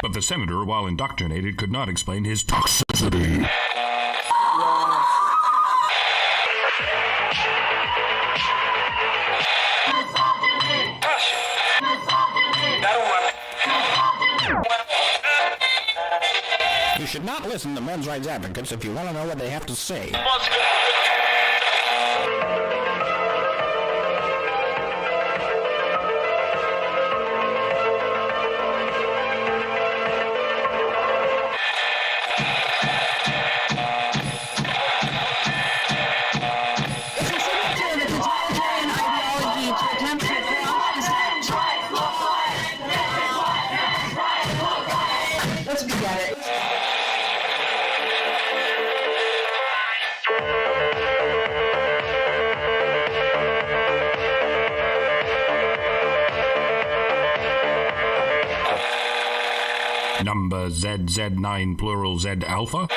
But the senator, while indoctrinated, could not explain his toxicity. You should not listen to men's rights advocates if you want to know what they have to say. Number ZZ9 plural Z alpha.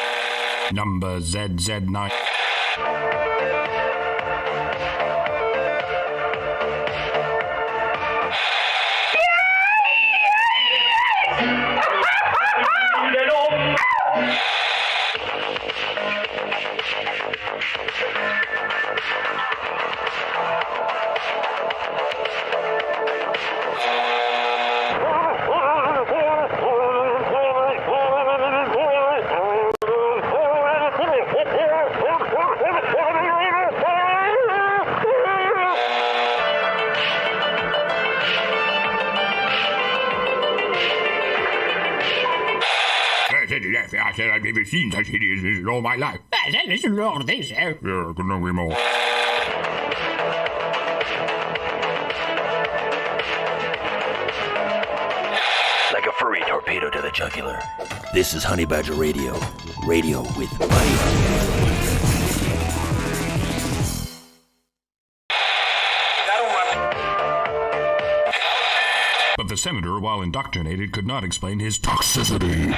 Number ZZ9. I said I've never seen such hideousness in all my life. I said listen to all of this, Yeah, couldn't agree more. Like a furry torpedo to the jugular. This is Honey Badger Radio. Radio with money. But the senator, while indoctrinated, could not explain his toxicity.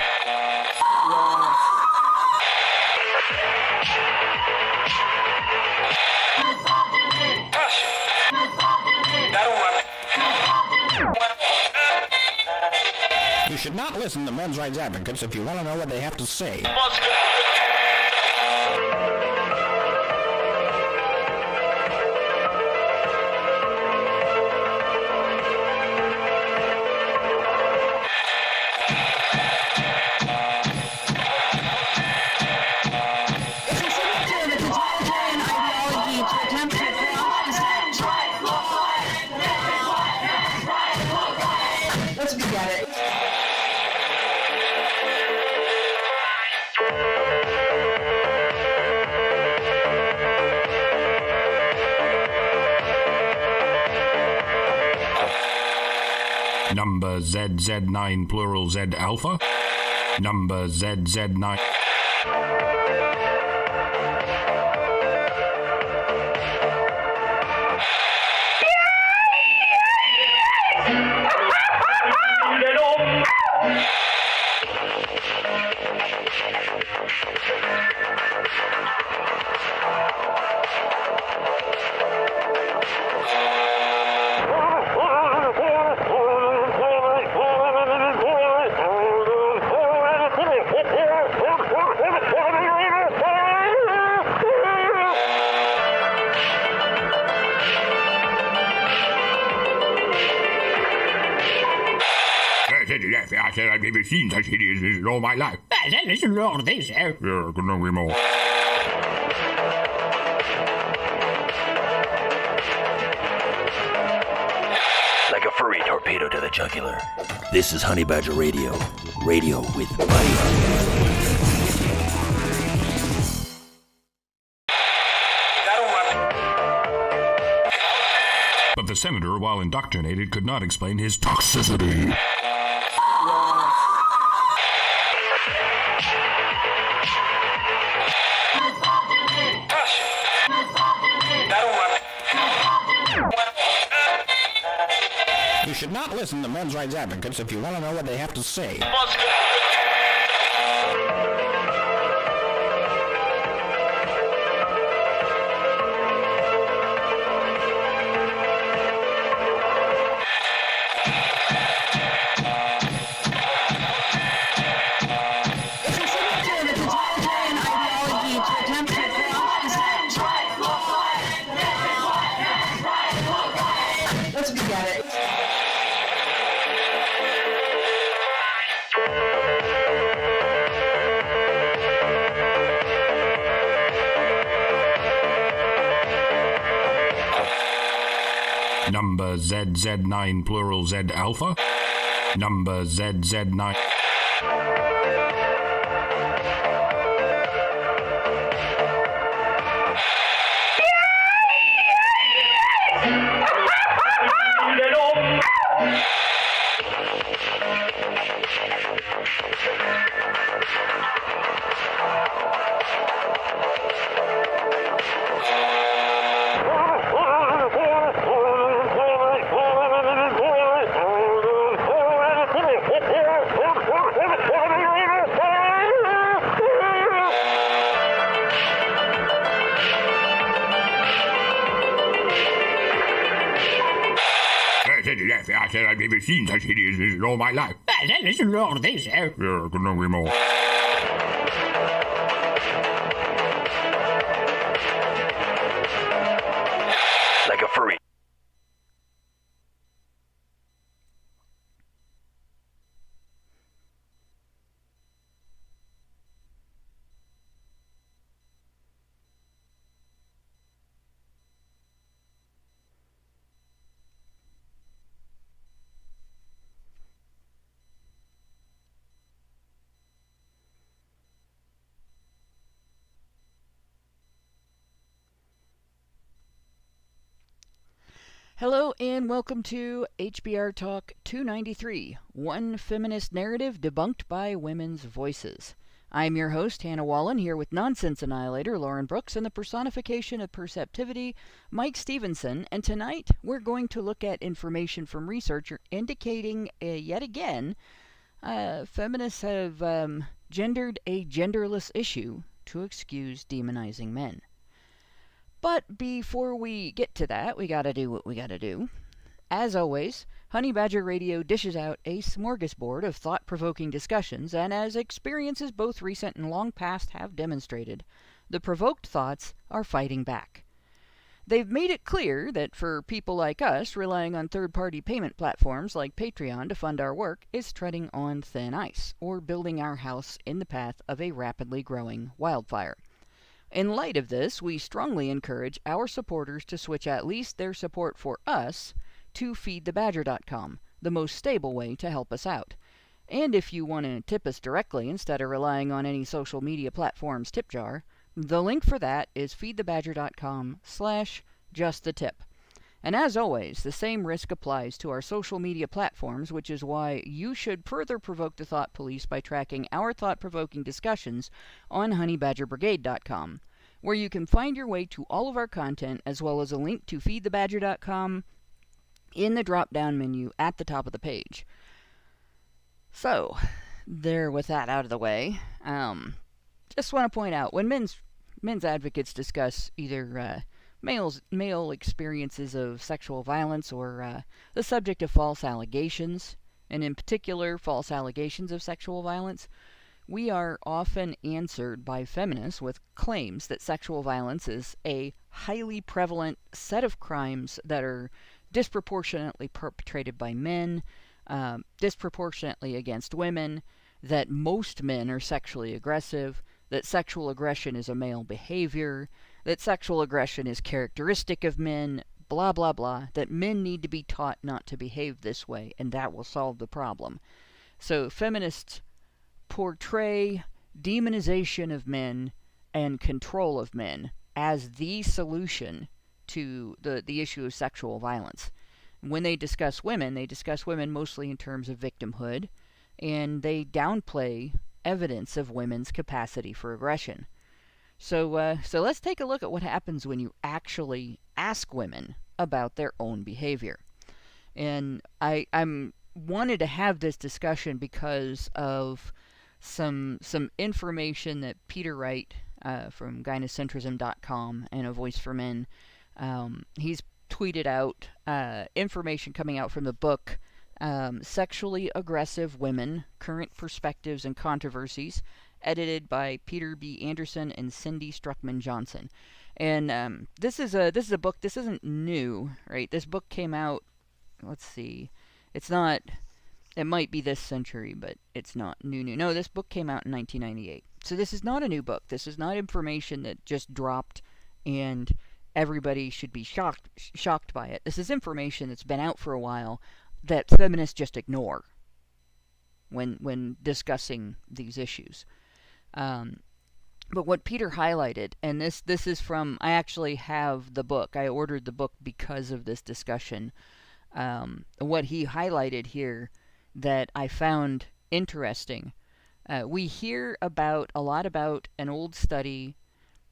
You should not listen to men's rights advocates if you want to know what they have to say. Number ZZ9 plural Z alpha. Number ZZ9. I said I've never seen such hideousness in all my life. I said listen to all of this, Yeah, couldn't agree more. Like a furry torpedo to the jugular. This is Honey Badger Radio. Radio with money. But the senator, while indoctrinated, could not explain his toxicity. You should not listen to men's rights advocates if you want to know what they have to say. Number ZZ9 plural Z alpha. Number ZZ9. I said I've never seen such hideousness in all my life. Listen to all this, Yeah, couldn't agree more. Like a furry. Hello and welcome to HBR Talk 293, One Feminist Narrative Debunked by Women's Voices. I'm your host, Hannah Wallen, here with Nonsense Annihilator, Lauren Brooks, and the personification of perceptivity, Mike Stevenson, and tonight we're going to look at information from research indicating, yet again, feminists have gendered a genderless issue to excuse demonizing men. But before we get to that, we gotta do what we gotta do. As always, Honey Badger Radio dishes out a smorgasbord of thought-provoking discussions, and as experiences both recent and long past have demonstrated, the provoked thoughts are fighting back. They've made it clear that for people like us, relying on third-party payment platforms like Patreon to fund our work is treading on thin ice, or building our house in the path of a rapidly growing wildfire. In light of this, we strongly encourage our supporters to switch at least their support for us to feedthebadger.com, the most stable way to help us out. And if you want to tip us directly instead of relying on any social media platform's tip jar, the link for that is feedthebadger.com/justthetip. And as always, the same risk applies to our social media platforms, which is why you should further provoke the thought police by tracking our thought-provoking discussions on honeybadgerbrigade.com, where you can find your way to all of our content, as well as a link to feedthebadger.com in the drop-down menu at the top of the page. So, with that out of the way, just want to point out, when men's advocates discuss either male experiences of sexual violence or the subject of false allegations, and in particular false allegations of sexual violence, we are often answered by feminists with claims that sexual violence is a highly prevalent set of crimes that are disproportionately perpetrated by men, disproportionately against women, that most men are sexually aggressive, that sexual aggression is a male behavior, that sexual aggression is characteristic of men, blah, blah, blah, that men need to be taught not to behave this way, and that will solve the problem. So feminists portray demonization of men and control of men as the solution to the issue of sexual violence. When they discuss women mostly in terms of victimhood, and they downplay evidence of women's capacity for aggression. So let's take a look at what happens when you actually ask women about their own behavior. And I'm wanted to have this discussion because of some information that Peter Wright from gynocentrism.com and A Voice for Men, he's tweeted out information coming out from the book Sexually Aggressive Women, Current Perspectives and Controversies, edited by Peter B. Anderson and Cindy Struckman-Johnson. And this is a book. This isn't new, right? This book came out. Let's see. It's not. It might be this century, but it's not new. No, this book came out in 1998. So this is not a new book. This is not information that just dropped and everybody should be shocked by it. This is information that's been out for a while that feminists just ignore when discussing these issues. But what Peter highlighted, and this is from, I actually have the book. I ordered the book because of this discussion. What he highlighted here that I found interesting, we hear a lot about an old study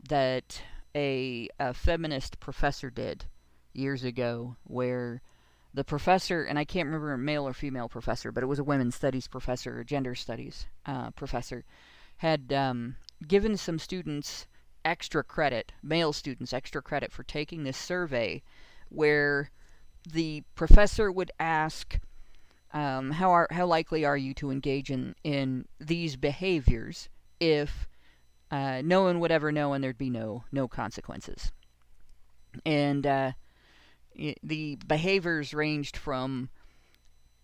that a feminist professor did years ago, where the professor, and I can't remember a male or female professor, but it was a women's studies professor or gender studies professor, had given some students extra credit, male students extra credit for taking this survey, where the professor would ask, how likely are you to engage in these behaviors if no one would ever know and there'd be no consequences. And the behaviors ranged from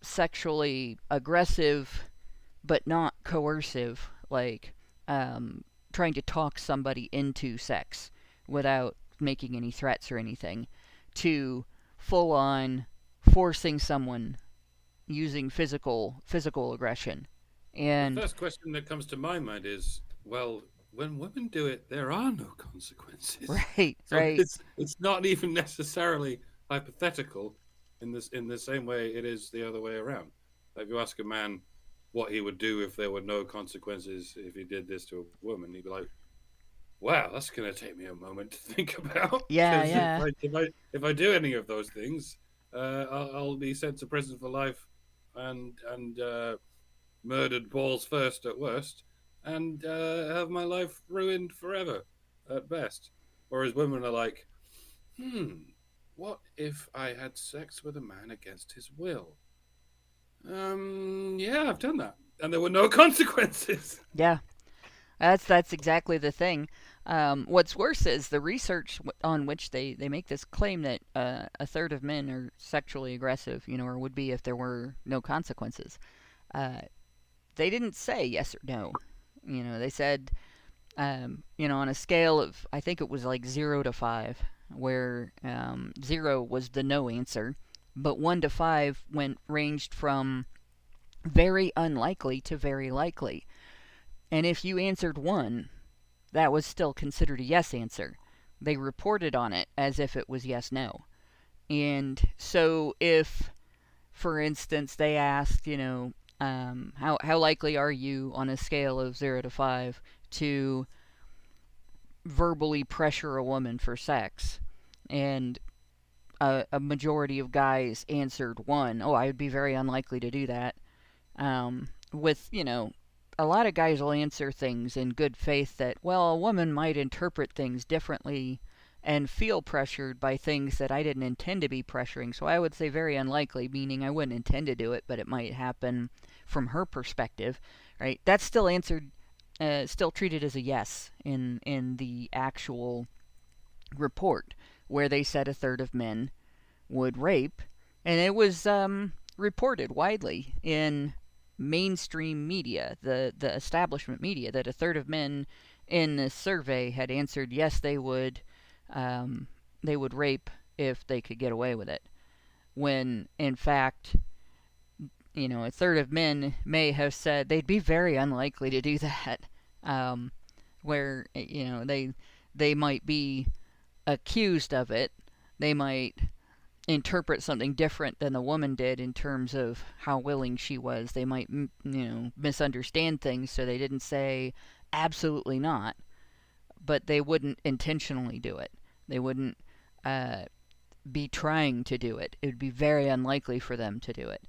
sexually aggressive but not coercive, like trying to talk somebody into sex without making any threats or anything, to full-on forcing someone using physical aggression. And the first question that comes to my mind is, well, when women do it, there are no consequences. Right, so right. It's not even necessarily hypothetical in the same way it is the other way around. Like if you ask a man what he would do if there were no consequences if he did this to a woman, he'd be like, wow, that's going to take me a moment to think about. Yeah. If I do any of those things, I'll be sent to prison for life and murdered balls first at worst, and have my life ruined forever at best. Whereas women are like, what if I had sex with a man against his will? Yeah, I've done that, and there were no consequences. Yeah, that's exactly the thing. What's worse is the research on which they make this claim that a third of men are sexually aggressive, or would be if there were no consequences. They didn't say yes or no. They said, on a scale of, I think it was like 0 to 5, where 0 was the no answer, but 1 to 5 ranged from very unlikely to very likely. And if you answered 1, that was still considered a yes answer. They reported on it as if it was yes-no. And so if, for instance, they asked, how likely are you on a scale of 0 to 5 to verbally pressure a woman for sex? And a majority of guys answered 1. Oh, I would be very unlikely to do that. With, a lot of guys will answer things in good faith that, well, a woman might interpret things differently and feel pressured by things that I didn't intend to be pressuring. So I would say very unlikely, meaning I wouldn't intend to do it, but it might happen from her perspective, right? That's still answered, still treated as a yes in the actual report, where they said a third of men would rape, and it was reported widely in mainstream media, the establishment media, that a third of men in this survey had answered yes, they would rape if they could get away with it, when in fact, a third of men may have said they'd be very unlikely to do that, where they might be accused of it. They might interpret something different than the woman did in terms of how willing she was. They might, misunderstand things, so they didn't say absolutely not, but they wouldn't intentionally do it. They wouldn't be trying to do it. It would be very unlikely for them to do it.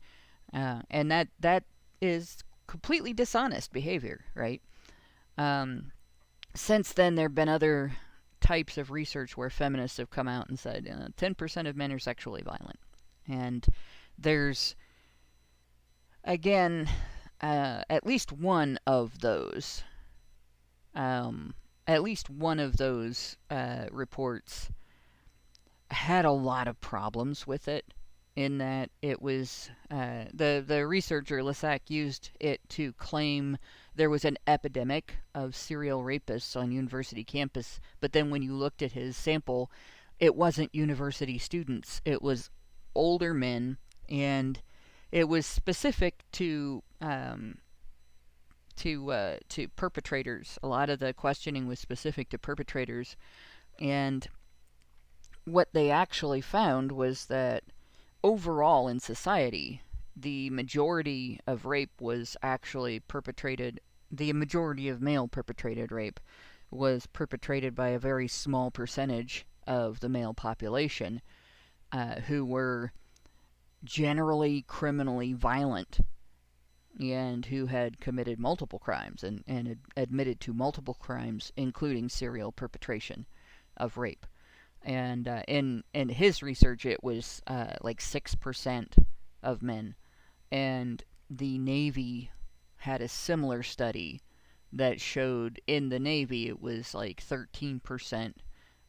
And that is completely dishonest behavior, right? Since then, there have been other types of research where feminists have come out and said 10% of men are sexually violent. And there's, again, at least one of those reports had a lot of problems with it, in that it was, the researcher Lissac used it to claim there was an epidemic of serial rapists on university campus, but then when you looked at his sample, it wasn't university students. It was older men, and it was specific to perpetrators. A lot of the questioning was specific to perpetrators, and what they actually found was that overall in society, the majority of rape was actually perpetrated. The majority of male perpetrated rape was perpetrated by a very small percentage of the male population, who were generally criminally violent and who had committed multiple crimes and admitted to multiple crimes, including serial perpetration of rape. And in his research, it was like 6% of men. And the Navy had a similar study that showed in the Navy it was like 13%,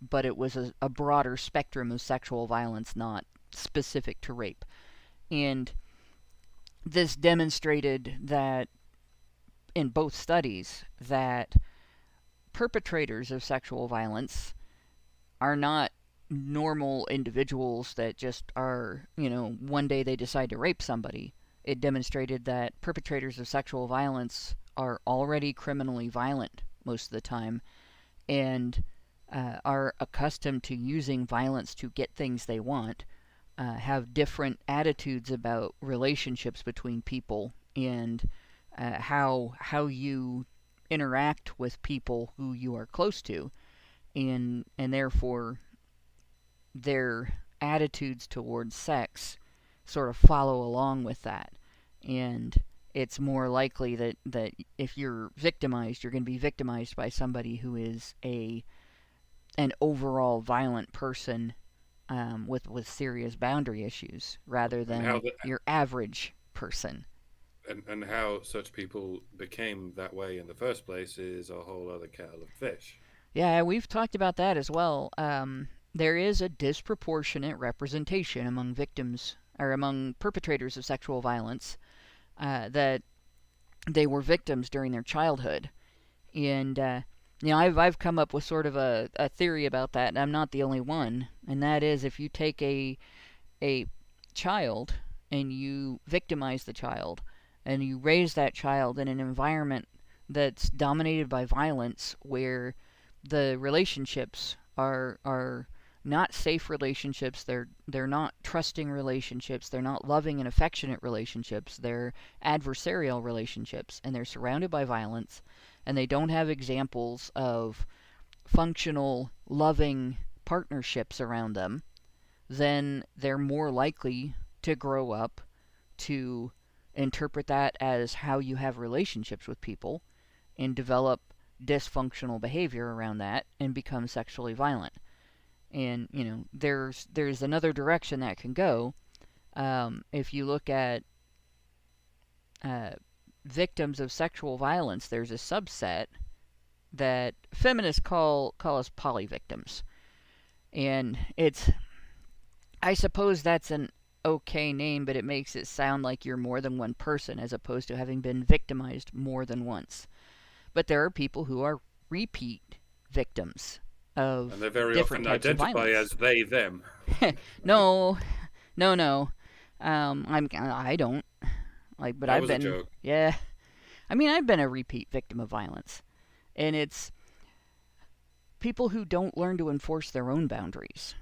but it was a broader spectrum of sexual violence, not specific to rape. And this demonstrated that in both studies that perpetrators of sexual violence are not normal individuals that just are, one day they decide to rape somebody. It demonstrated that perpetrators of sexual violence are already criminally violent most of the time, and are accustomed to using violence to get things they want, have different attitudes about relationships between people, and how you interact with people who you are close to, and therefore their attitudes towards sex sort of follow along with that. And it's more likely that if you're victimized, you're going to be victimized by somebody who is an overall violent person, with serious boundary issues, rather than your average person. And how such people became that way in the first place is a whole other kettle of fish. Yeah, we've talked about that as well. There is a disproportionate representation among victims, or among perpetrators of sexual violence, that they were victims during their childhood. And I've come up with sort of a theory about that, and I'm not the only one. And that is, if you take a child and you victimize the child, and you raise that child in an environment that's dominated by violence, where the relationships are not safe relationships, they're not trusting relationships, they're not loving and affectionate relationships, they're adversarial relationships, and they're surrounded by violence, and they don't have examples of functional, loving partnerships around them, then they're more likely to grow up to interpret that as how you have relationships with people, and develop dysfunctional behavior around that, and become sexually violent. And there's another direction that can go. If you look at victims of sexual violence, there's a subset that feminists call us polyvictims, and I suppose that's an okay name, but it makes it sound like you're more than one person, as opposed to having been victimized more than once. But there are people who are repeat victims of and they very different often types of identify violence. as they them. No. I don't. But That I've was a been. joke. Yeah. I've been a repeat victim of violence, and it's people who don't learn to enforce their own boundaries.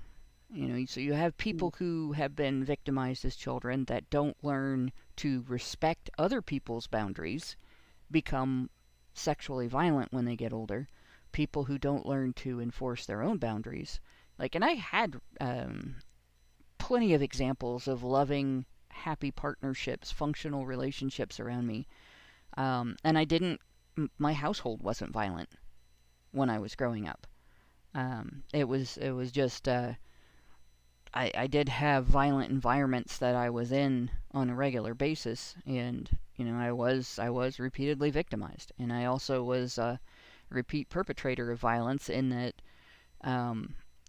So you have people who have been victimized as children that don't learn to respect other people's boundaries, become sexually violent when they get older. People who don't learn to enforce their own boundaries. And I had plenty of examples of loving, happy partnerships, functional relationships around me. And my household wasn't violent when I was growing up. It was just, I did have violent environments that I was in on a regular basis, and I was repeatedly victimized, and I also was a repeat perpetrator of violence, in that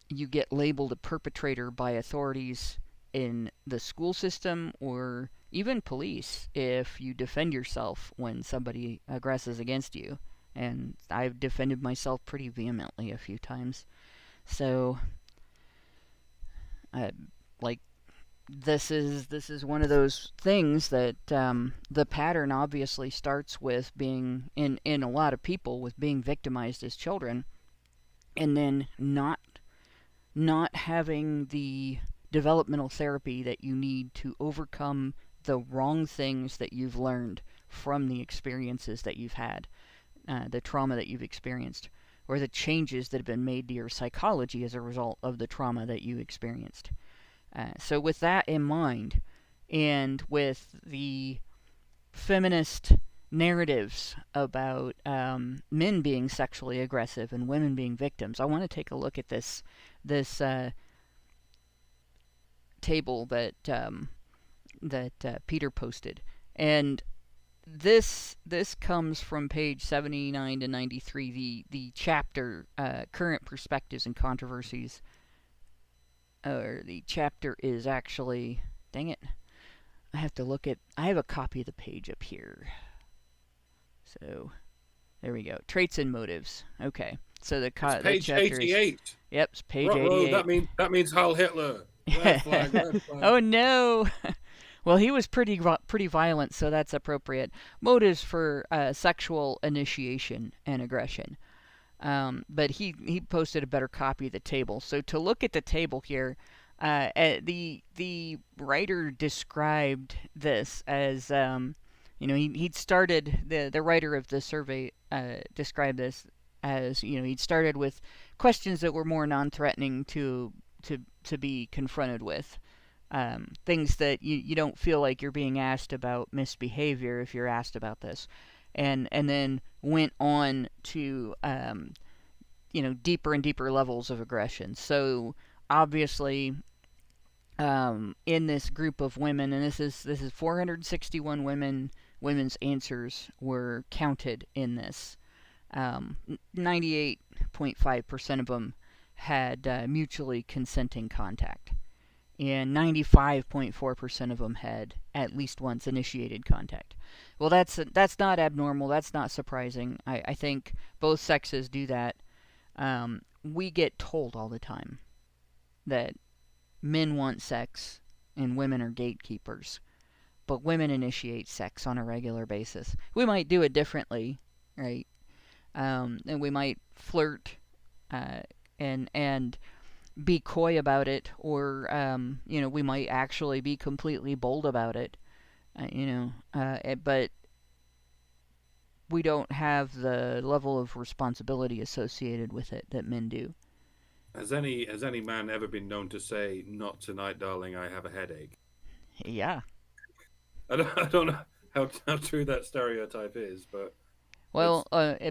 you get labeled a perpetrator by authorities in the school system or even police if you defend yourself when somebody aggresses against you. And I've defended myself pretty vehemently a few times. So Like, this is one of those things that the pattern obviously starts with being in a lot of people with being victimized as children, and then not having the developmental therapy that you need to overcome the wrong things that you've learned from the experiences that you've had, the trauma that you've experienced, or the changes that have been made to your psychology as a result of the trauma that you experienced. So with that in mind, and with the feminist narratives about men being sexually aggressive and women being victims, I want to take a look at this table that Peter posted, and this comes from page 79 to 93, the chapter Current Perspectives and Controversies. Or the chapter is actually, dang it, I have a copy of the page up here. So, there we go. Traits and motives. Okay. So the page chapter 88. is, yep, it's page 88. That means Heil Hitler. Red flag, red flag. Oh no. Well, he was pretty violent, so that's appropriate. Motives for sexual initiation and aggression. But he posted a better copy of the table. So to look at the table here, the writer described this as, he'd started, the writer of the survey described this as, he'd started with questions that were more non-threatening to be confronted with. Things that you don't feel like you're being asked about misbehavior if you're asked about this. And then went on to deeper and deeper levels of aggression. So obviously, in this group of women, and this is 461 women's answers were counted in this. 98.5% of them had mutually consenting contact, and 95.4% of them had at least once initiated contact. Well, that's not abnormal. That's not surprising. I think both sexes do that. We get told all the time that men want sex and women are gatekeepers, but women initiate sex on a regular basis. We might do it differently, right? And we might flirt and be coy about it, or we might actually be completely bold about it, but we don't have the level of responsibility associated with it that men do. Has any man ever been known to say, "Not tonight, darling, I have a headache"? Yeah. I don't know how true that stereotype is, but well,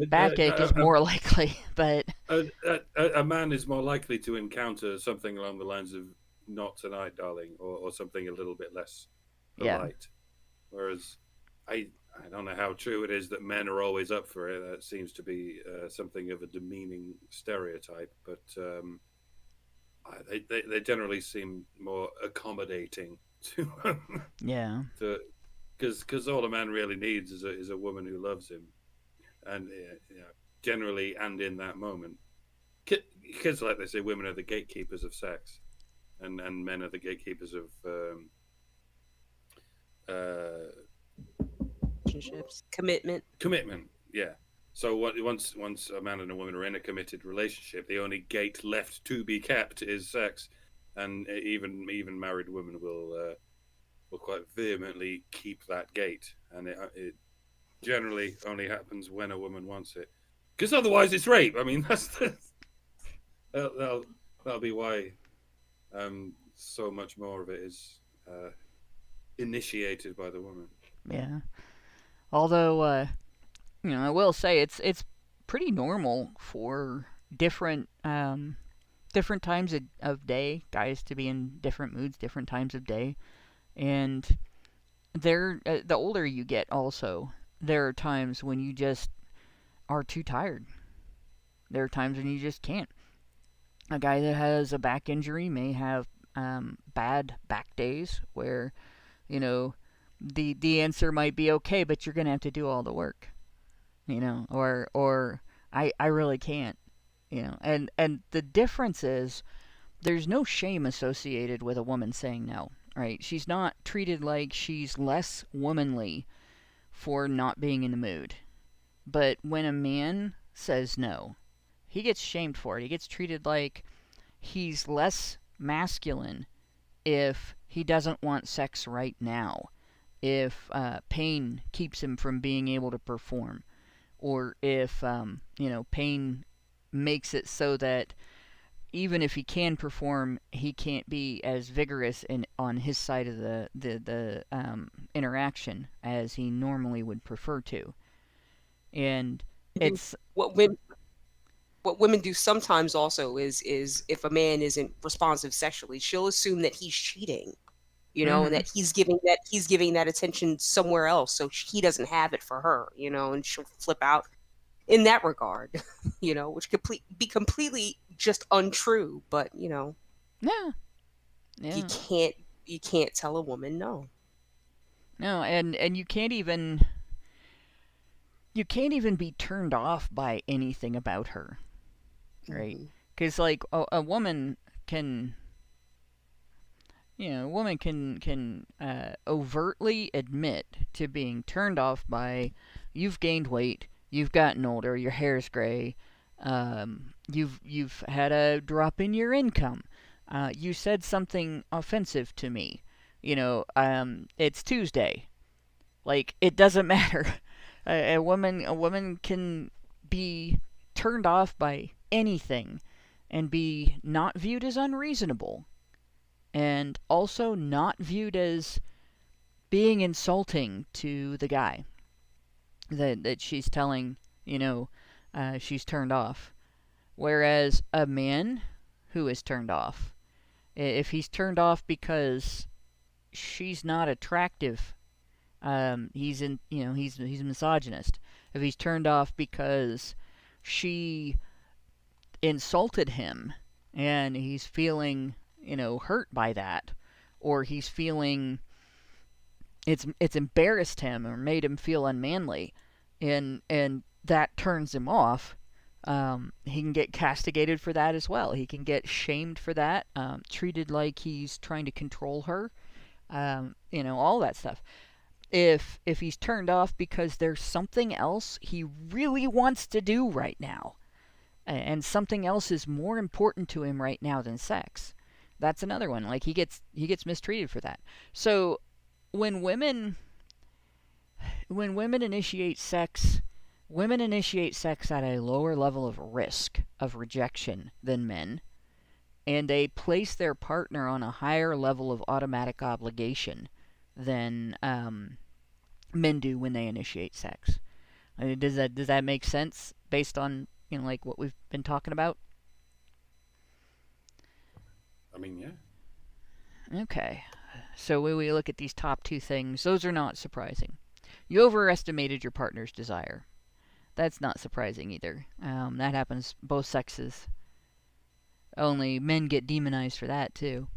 backache is more likely, but a man is more likely to encounter something along the lines of "Not tonight, darling," or something a little bit less polite. Yeah. Whereas I don't know how true it is that men are always up for it. That seems to be something of a demeaning stereotype, but they generally seem more accommodating to yeah. Because all a man really needs is a woman who loves him, and generally and in that moment, because like they say, women are the gatekeepers of sex, and men are the gatekeepers of relationships, commitment, yeah. So once a man and a woman are in a committed relationship, the only gate left to be kept is sex, and even married women will quite vehemently keep that gate, and it generally only happens when a woman wants it, because otherwise it's rape. I mean, that'll be why so much more of it is initiated by the woman. Yeah. Although, I will say it's pretty normal for different times of day, guys to be in different moods, different times of day, and the older you get, also, there are times when you just are too tired. There are times when you just can't. A guy that has a back injury may have bad back days where, the answer might be okay, but you're gonna have to do all the work, or I really can't, and the difference is there's no shame associated with a woman saying no, right? She's not treated like she's less womanly for not being in the mood. But when a man says no, he gets shamed for it. He gets treated like he's less masculine if he doesn't want sex right now, if pain keeps him from being able to perform, or if pain makes it so that even if he can perform, he can't be as vigorous on his side of the interaction as he normally would prefer to. And it's what women do sometimes also is if a man isn't responsive sexually, she'll assume that he's cheating, and that he's giving that attention somewhere else, so he doesn't have it for her, and she'll flip out in that regard, which could be completely just untrue. But yeah. you can't tell a woman no. No, and you can't even be turned off by anything about her, right? Because like a woman can, overtly admit to being turned off by, you've gained weight, you've gotten older, your hair's gray, you've had a drop in your income, you said something offensive to me, it's Tuesday. Like, it doesn't matter. A woman can be turned off by anything and be not viewed as unreasonable, and also not viewed as being insulting to the guy that she's telling, she's turned off. Whereas a man who is turned off, if he's turned off because she's not attractive, he's a misogynist. If he's turned off because she insulted him and he's feeling, hurt by that, or he's feeling it's embarrassed him or made him feel unmanly, and that turns him off, he can get castigated for that as well. He can get shamed for that, treated like he's trying to control her, all that stuff. If he's turned off because there's something else he really wants to do right now, and something else is more important to him right now than sex, that's another one. Like, he gets mistreated for that. So when women initiate sex, women initiate sex at a lower level of risk of rejection than men, and they place their partner on a higher level of automatic obligation than men do when they initiate sex. I mean, does that make sense based on like what we've been talking about? I mean, yeah. Okay, so when we look at these top two things, those are not surprising. You overestimated your partner's desire. That's not surprising either. That happens both sexes. Only men get demonized for that too.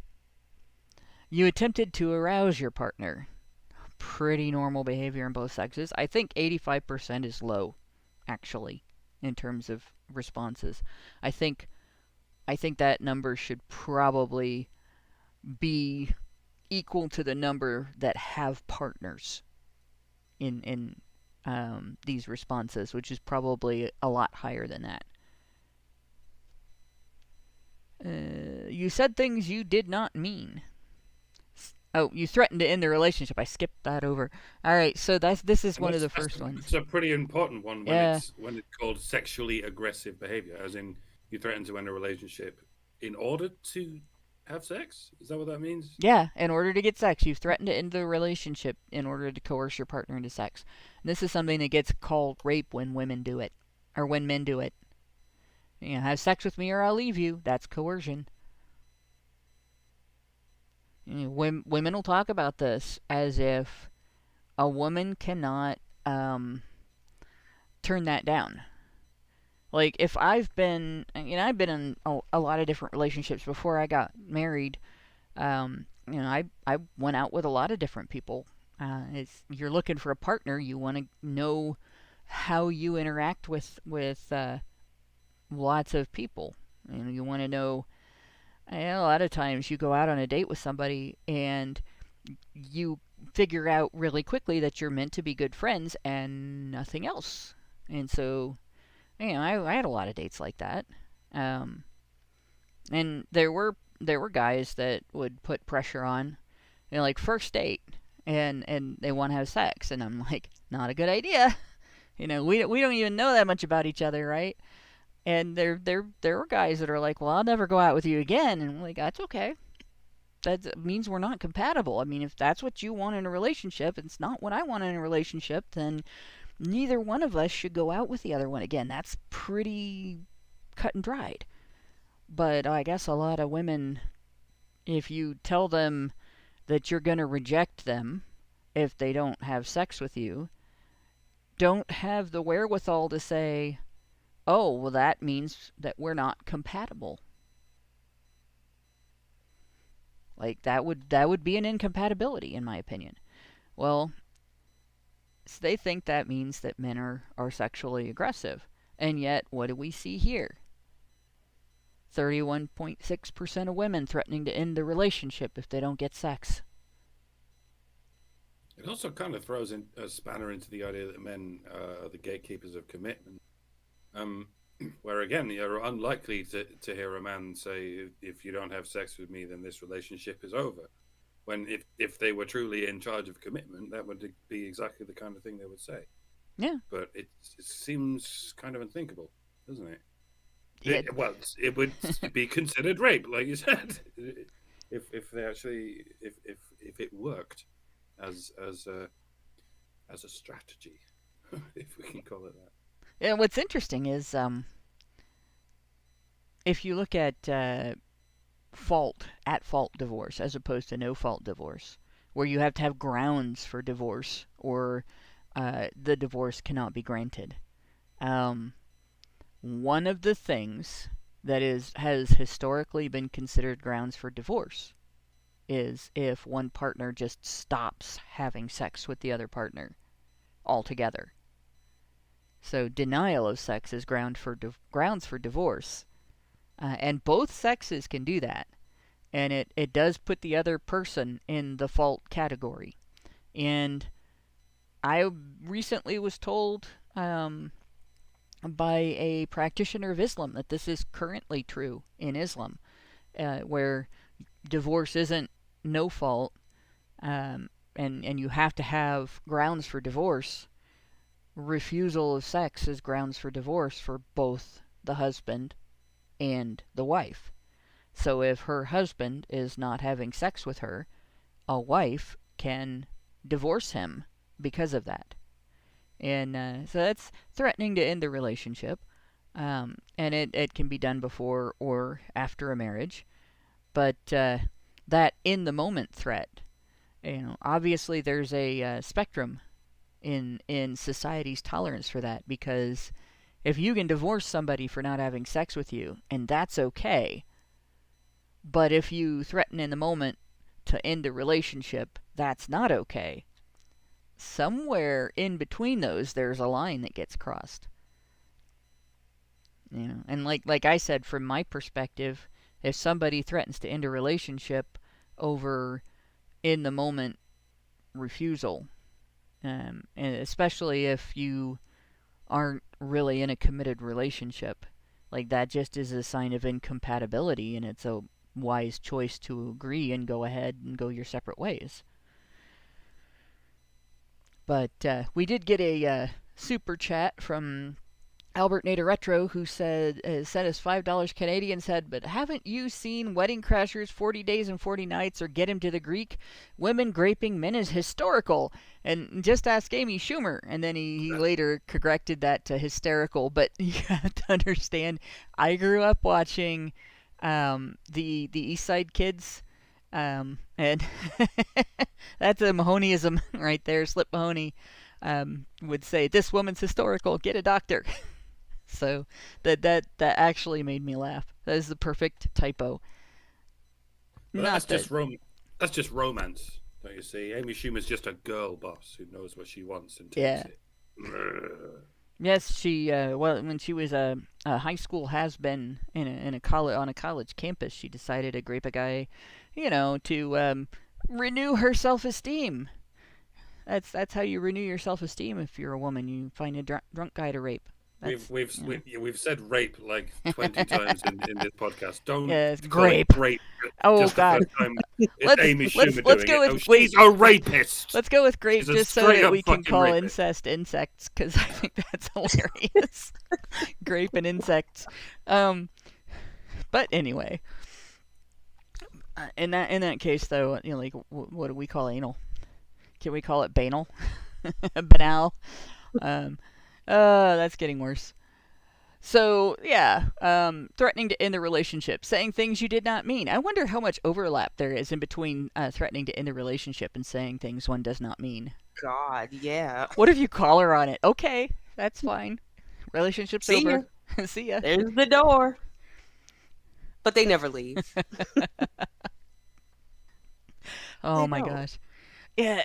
You attempted to arouse your partner. Pretty normal behavior in both sexes. I think 85% is low, actually, in terms of responses. I think that number should probably be equal to the number that have partners in these responses, which is probably a lot higher than that. You said things you did not mean. Oh, you threatened to end the relationship. I skipped that over. All right, so this is one of the first ones. It's a pretty important one when it's called sexually aggressive behavior, as in you threaten to end a relationship in order to have sex. Is that what that means? Yeah, in order to get sex, you've threatened to end the relationship in order to coerce your partner into sex. And this is something that gets called rape when women do it, or when men do it. Have sex with me or I'll leave you. That's coercion. Women will talk about this as if a woman cannot turn that down. Like, if I've been in a lot of different relationships before I got married. I went out with a lot of different people. You're looking for a partner. You want to know how you interact with lots of people. You want to know And a lot of times you go out on a date with somebody and you figure out really quickly that you're meant to be good friends and nothing else. And so, I had a lot of dates like that. And there were guys that would put pressure on, like first date, and they want to have sex, and I'm like, not a good idea. We don't even know that much about each other, right? And there were guys that are like, well, I'll never go out with you again, and I'm like, that's okay. That means we're not compatible. I mean, if that's what you want in a relationship, it's not what I want in a relationship, then neither one of us should go out with the other one again. That's pretty cut and dried. But I guess a lot of women, if you tell them that you're going to reject them if they don't have sex with you, don't have the wherewithal to say, oh, well, that means that we're not compatible. Like, that would be an incompatibility, in my opinion. Well, so they think that means that men are sexually aggressive. And yet, what do we see here? 31.6% of women threatening to end the relationship if they don't get sex. It also kind of throws in a spanner into the idea that men are the gatekeepers of commitment. Where again, you're unlikely to hear a man say, if you don't have sex with me, then this relationship is over. When if they were truly in charge of commitment, that would be exactly the kind of thing they would say. Yeah. But it seems kind of unthinkable, doesn't it? It would be considered rape, like you said, if they actually if it worked as a strategy, if we can call it that. Yeah, what's interesting is if you look at fault divorce as opposed to no fault divorce, where you have to have grounds for divorce or the divorce cannot be granted. One of the things that has historically been considered grounds for divorce is if one partner just stops having sex with the other partner altogether. So denial of sex is grounds for divorce. And both sexes can do that. And it does put the other person in the fault category. And I recently was told by a practitioner of Islam that this is currently true in Islam, where divorce isn't no fault, and you have to have grounds for divorce. Refusal of sex is grounds for divorce for both the husband and the wife. So if her husband is not having sex with her, a wife can divorce him because of that. And so that's threatening to end the relationship. And it can be done before or after a marriage. But that in-the-moment threat, obviously there's a spectrum in society's tolerance for that, because if you can divorce somebody for not having sex with you, and that's okay, but if you threaten in the moment to end a relationship, that's not okay. Somewhere in between those, there's a line that gets crossed. And like I said, from my perspective, if somebody threatens to end a relationship over in the moment refusal, and especially if you aren't really in a committed relationship, like that just is a sign of incompatibility, and it's a wise choice to agree and go ahead and go your separate ways. But we did get a super chat from Albert Nader Retro, who sent us $5 Canadian, said, but haven't you seen Wedding Crashers 40 Days and 40 Nights or Get Him to the Greek? Women graping men is historical. And just ask Amy Schumer. And then he later corrected that to hysterical. But you have to understand, I grew up watching the East Side Kids. And that's a Mahoneyism right there. Slip Mahoney would say, this woman's historical, get a doctor. So that actually made me laugh. That is the perfect typo. That's just romance, don't you see? Amy Schumer's just a girl boss who knows what she wants and takes it. Yes, she well, when she was a high school has-been in a college on a college campus, she decided to grape a guy, to renew her self-esteem. That's how you renew your self-esteem if you're a woman. You find a drunk guy to rape. We've said rape like 20 times in this podcast. Don't Yes, call it grape. rape. Oh Just God. the first time it's Amy Schumer Let's doing go it. with Oh, she's a rapist. Let's go with grape She's a just so straight that up we can fucking call rapist. incest insects, because I think that's hilarious. Grape and insects. But anyway, in that case though, like what do we call anal? Can we call it banal? Banal. That's getting worse. So yeah, threatening to end the relationship, saying things you did not mean. I wonder how much overlap there is in between threatening to end the relationship and saying things one does not mean. God, yeah. What if you call her on it? Okay, that's fine. Relationship's See over. ya. See ya. There's the door. But they never leave. Oh They my don't. gosh. Yeah.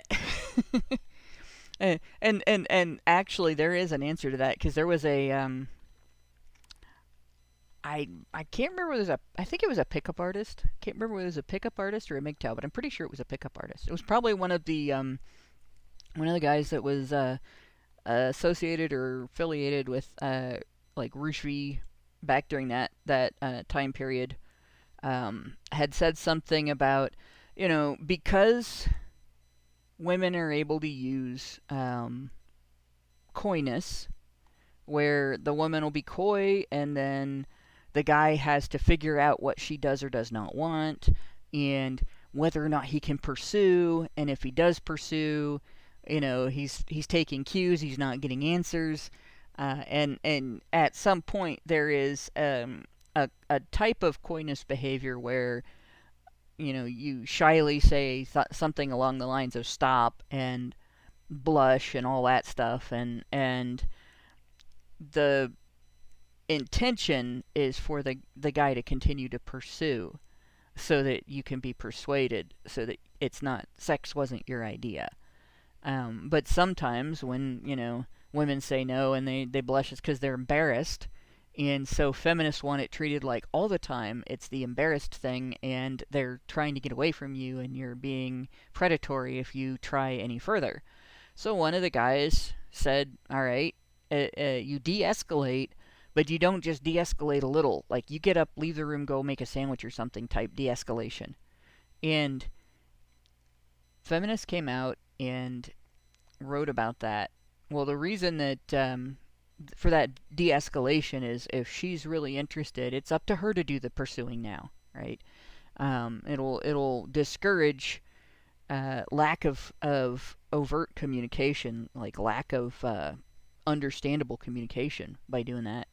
and actually there is an answer to that, because there was a I can't remember whether it was I think it was a pickup artist. Can't remember whether it was a pickup artist or a MGTOW, but I'm pretty sure it was a pickup artist. It was probably one of the guys that was associated or affiliated with like Rushvi back during that time period. Had said something about, because women are able to use coyness, where the woman will be coy and then the guy has to figure out what she does or does not want, and whether or not he can pursue, and if he does pursue, he's taking cues, he's not getting answers, and at some point there is a type of coyness behavior where you shyly say something along the lines of stop and blush and all that stuff, and the intention is for the guy to continue to pursue so that you can be persuaded, so that it's not, sex wasn't your idea. But sometimes when, women say no and they blush, it's because they're embarrassed. And so feminists want it treated like all the time it's the embarrassed thing, and they're trying to get away from you, and you're being predatory if you try any further. So one of the guys said, all right, you de-escalate, but you don't just de-escalate a little. Like, you get up, leave the room, go make a sandwich or something type de-escalation. And feminists came out and wrote about that. Well, the reason that for that de-escalation is if she's really interested, it's up to her to do the pursuing now, right? It'll discourage lack of overt communication, like lack of understandable communication by doing that.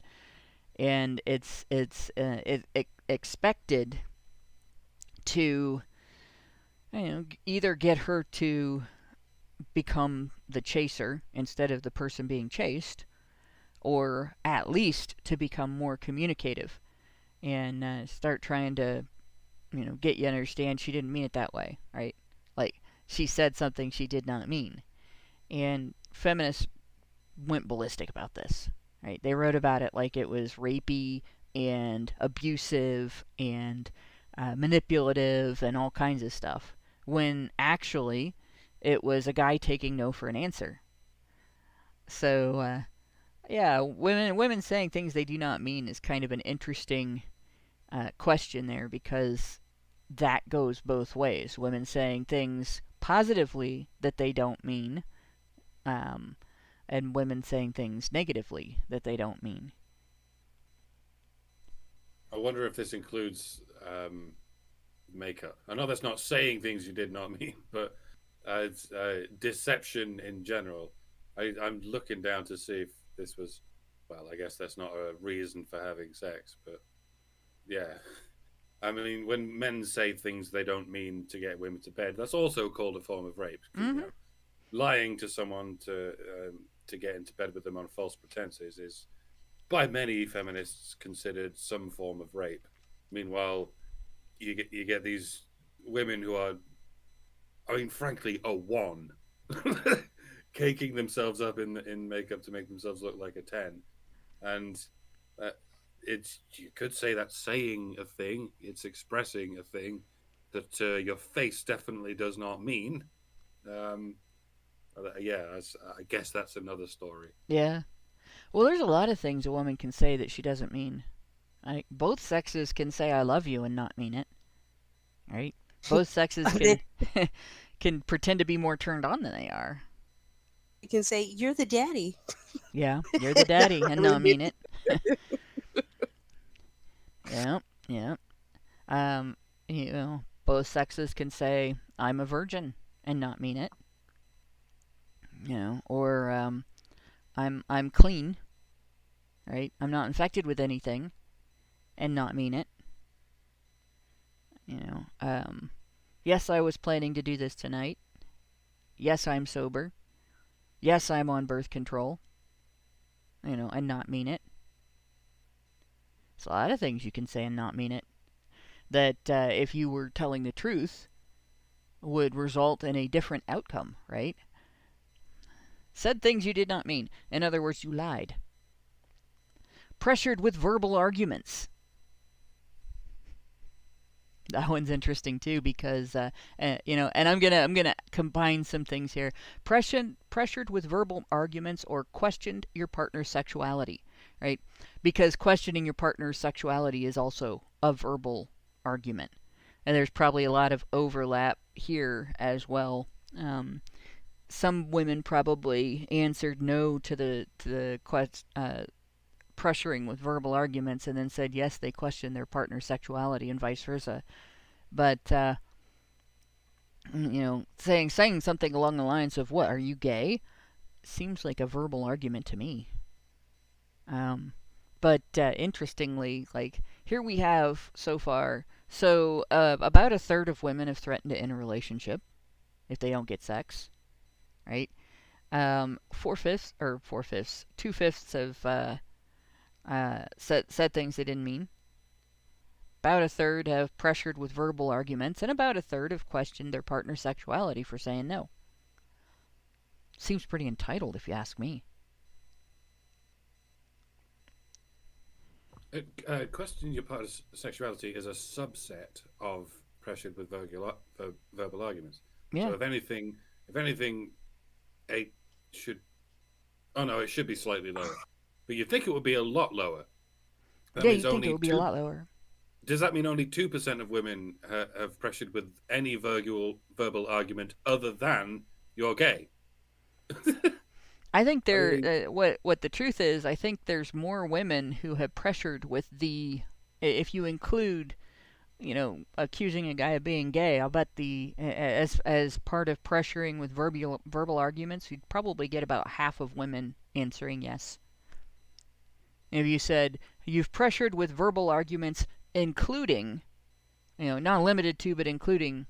And it's expected to either get her to become the chaser instead of the person being chased, or at least to become more communicative and start trying to get you to understand she didn't mean it that way, right? Like, she said something she did not mean. And feminists went ballistic about this, right? They wrote about it like it was rapey and abusive and manipulative and all kinds of stuff, when actually it was a guy taking no for an answer. So yeah, women saying things they do not mean is kind of an interesting question there, because that goes both ways. Women saying things positively that they don't mean, and women saying things negatively that they don't mean. I wonder if this includes makeup. I know that's not saying things you did not mean, but it's deception in general. I'm looking down to see if this was, well, I guess that's not a reason for having sex, but yeah. I mean, when men say things they don't mean to get women to bed, that's also called a form of rape. Mm-hmm. Lying to someone to get into bed with them on false pretenses is, by many feminists, considered some form of rape. Meanwhile, you get these women who are, I mean, frankly, a one. caking themselves up in makeup to make themselves look like a 10. And you could say that's saying a thing, it's expressing a thing that your face definitely does not mean. Yeah, I guess that's another story. Yeah. Well, there's a lot of things a woman can say that she doesn't mean. Both sexes can say "I love you" and not mean it. Right? Both sexes can pretend to be more turned on than they are. You can say, "You're the daddy." Yeah, you're the daddy, and not mean it. Yeah, yeah. Both sexes can say "I'm a virgin" and not mean it. Or I'm clean. Right? I'm not infected with anything, and not mean it. Yes, I was planning to do this tonight. Yes, I'm sober. Yes, I'm on birth control. And not mean it. There's a lot of things you can say and not mean it. That if you were telling the truth, would result in a different outcome, right? Said things you did not mean. In other words, you lied. Pressured with verbal arguments. That one's interesting too because and I'm gonna combine some things here. Pressured with verbal arguments or questioned your partner's sexuality, right? Because questioning your partner's sexuality is also a verbal argument, and there's probably a lot of overlap here as well. Some women probably answered no to the pressuring with verbal arguments and then said yes, they questioned their partner's sexuality and vice versa. But saying something along the lines of "What, are you gay?" seems like a verbal argument to me. But interestingly, like here we have so far, about a third of women have threatened to end a relationship if they don't get sex, right? 2/5 have said things they didn't mean. About a third have pressured with verbal arguments, and about a third have questioned their partner's sexuality for saying no. Seems pretty entitled, if you ask me. Questioning your partner's sexuality is a subset of pressured with verbal arguments. Yeah. So if anything, it should be slightly lower. But you'd think it would be a lot lower. You'd think it would be a lot lower. Does that mean only 2% of women have pressured with any verbal argument other than "you're gay"? I think what the truth is, I think there's more women who have pressured with if you include, accusing a guy of being gay, I'll bet as part of pressuring with verbal arguments, you'd probably get about half of women answering yes. If you said you've pressured with verbal arguments, including, not limited to, but including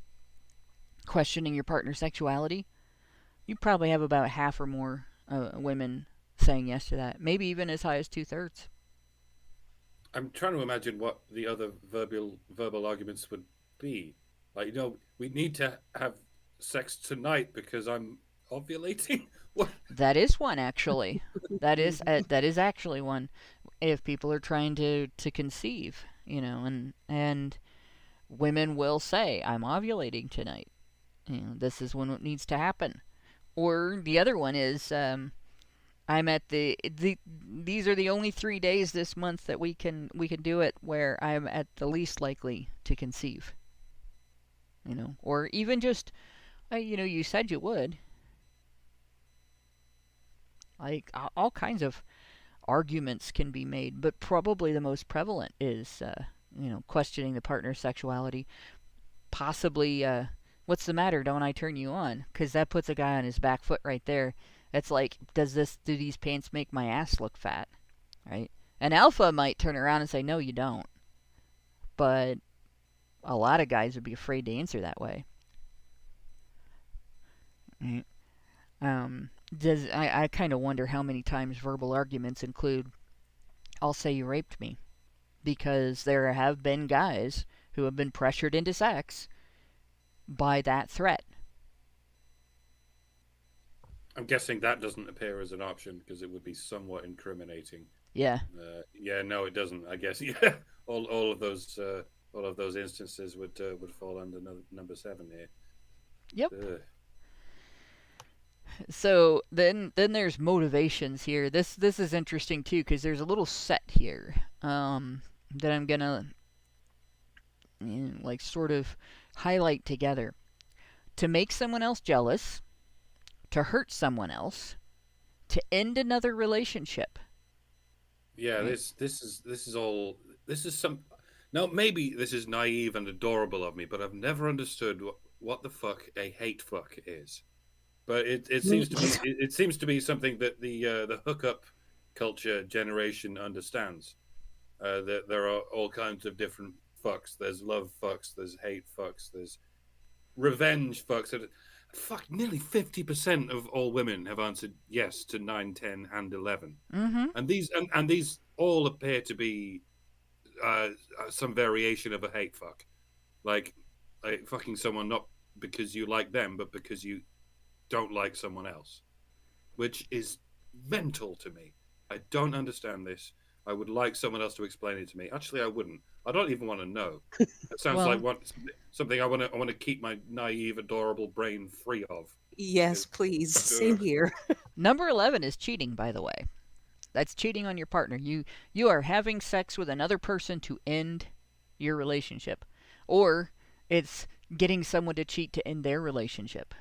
questioning your partner's sexuality, you probably have about half or more women saying yes to that. Maybe even as high as 2/3. I'm trying to imagine what the other verbal arguments would be. Like, we need to have sex tonight because I'm ovulating. What? That is one, actually. that is actually one. If people are trying to conceive, and women will say, "I'm ovulating tonight. This is when it needs to happen." Or the other one is, "I'm at these are the only 3 days this month that we can do it where I'm at the least likely to conceive." Or even just, you said you would. Like, all kinds of arguments can be made, but probably the most prevalent is, questioning the partner's sexuality. Possibly, "What's the matter? Don't I turn you on?" Because that puts a guy on his back foot right there. It's like, do these pants make my ass look fat? Right? An alpha might turn around and say, "No, you don't." But a lot of guys would be afraid to answer that way. Right? I kind of wonder how many times verbal arguments include, "I'll say you raped me," because there have been guys who have been pressured into sex by that threat. I'm guessing that doesn't appear as an option because it would be somewhat incriminating. Yeah. Yeah, no, it doesn't. I guess yeah, all of those instances would fall under number 7 here. Yep. So then there's motivations here. This is interesting too because there's a little set here that I'm gonna like sort of highlight together. To make someone else jealous, to hurt someone else, to end another relationship. Yeah, Right. this is all. This is some. Now maybe this is naive and adorable of me, but I've never understood what the fuck a hate fuck is. But it seems to be it seems to be something that the hookup culture generation understands. That there are all kinds of different fucks. There's love fucks. There's hate fucks. There's revenge fucks. Fuck, nearly 50% of all women have answered yes to 9, 10, and 11. Mm-hmm. And these all appear to be some variation of a hate fuck, like fucking someone not because you like them, but because you don't like someone else, which is mental to me. I don't understand this. I would like someone else to explain it to me. Actually, I wouldn't. I don't even want to know. It sounds like something I want to keep my naive, adorable brain free of. Yes, please. Same here. Number 11 is cheating, by the way. That's cheating on your partner. You are having sex with another person to end your relationship, or it's getting someone to cheat to end their relationship.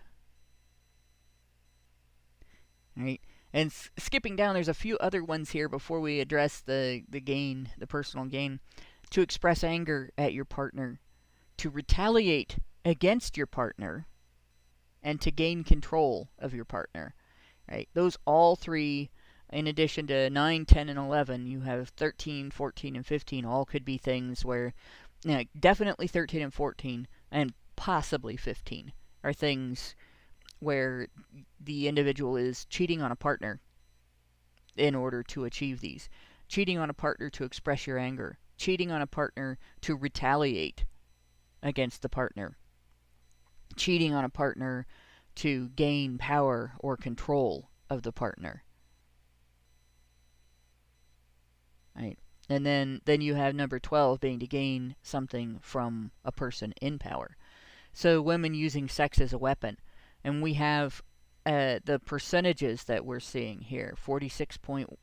All right. And skipping down, there's a few other ones here before we address the gain, the personal gain. To express anger at your partner, to retaliate against your partner, and to gain control of your partner. Right? Those all three, in addition to 9, 10, and 11, you have 13, 14, and 15, all could be things where, definitely 13 and 14, and possibly 15, are things where the individual is cheating on a partner in order to achieve these. Cheating on a partner to express your anger. Cheating on a partner to retaliate against the partner. Cheating on a partner to gain power or control of the partner. Right. And then you have number 12 being to gain something from a person in power. So women using sex as a weapon. And we have the percentages that we're seeing here. 47%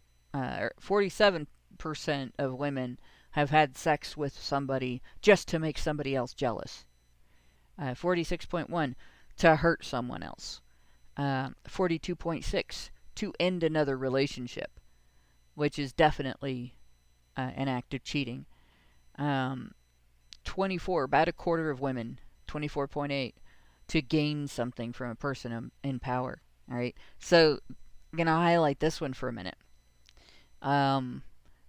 of women have had sex with somebody just to make somebody else jealous. 46.1 to hurt someone else. 42.6 to end another relationship, which is definitely an act of cheating. 24, about a quarter of women, 24.8, to gain something from a person in power. All right, so I'm gonna highlight this one for a minute.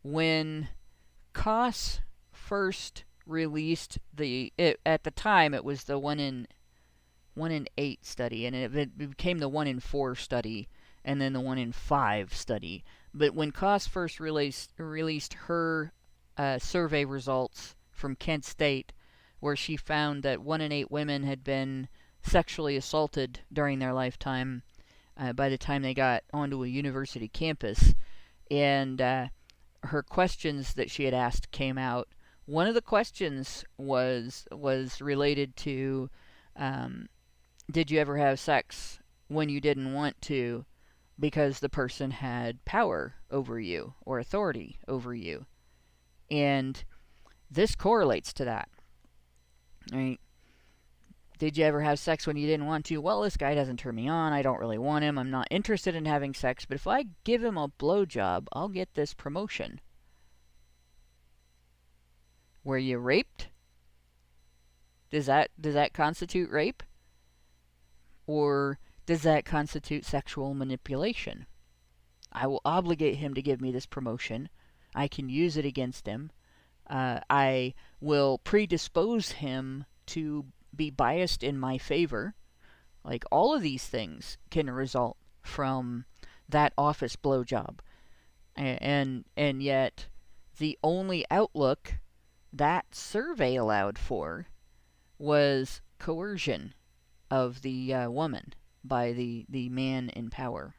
When Koss first released at the time it was the 1 in 8 study, and it became the 1 in 4 study, and then the 1 in 5 study. But when Koss first released her survey results from Kent State, where she found that 1 in 8 women had been sexually assaulted during their lifetime by the time they got onto a university campus, and her questions that she had asked came out. One of the questions was related to, did you ever have sex when you didn't want to because the person had power over you or authority over you? And this correlates to that. Right? Did you ever have sex when you didn't want to? Well, this guy doesn't turn me on. I don't really want him. I'm not interested in having sex. But if I give him a blowjob, I'll get this promotion. Were you raped? Does that constitute rape? Or does that constitute sexual manipulation? I will obligate him to give me this promotion. I can use it against him. I will predispose him to be biased in my favor. Like, all of these things can result from that office blowjob. And yet, the only outlook that survey allowed for was coercion of the woman. by the man in power.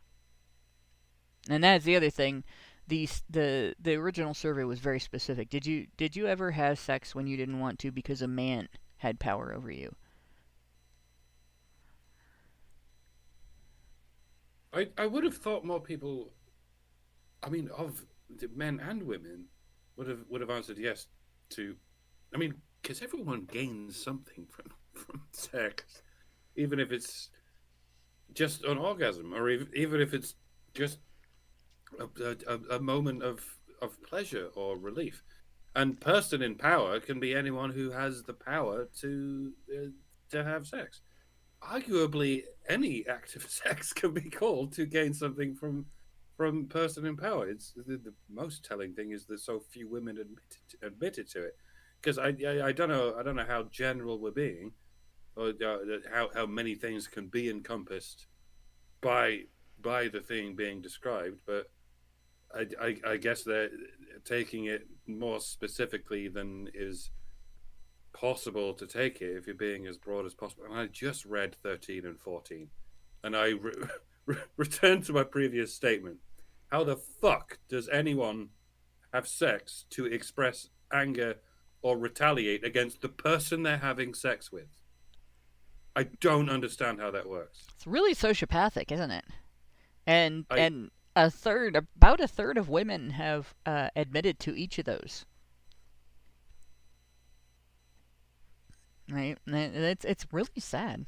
And that's the other thing. The original survey was very specific. Did you ever have sex when you didn't want to because a man had power over you? I would have thought more people, I mean, of the men and women, would have answered yes to. I mean, because everyone gains something from sex, even if it's just an orgasm, or even if it's just a moment of pleasure or relief. And person in power can be anyone who has the power to have sex. Arguably, any act of sex can be called to gain something from person in power. It's the most telling thing is that so few women admitted to it. Because I don't know how general we're being, or how many things can be encompassed by the thing being described, but I guess they're taking it more specifically than is possible to take it if you're being as broad as possible. And I just read 13 and 14, and I returned to my previous statement. How the fuck does anyone have sex to express anger or retaliate against the person they're having sex with? I don't understand how that works. It's really sociopathic, isn't it? And about a third of women have admitted to each of those. Right? It's really sad.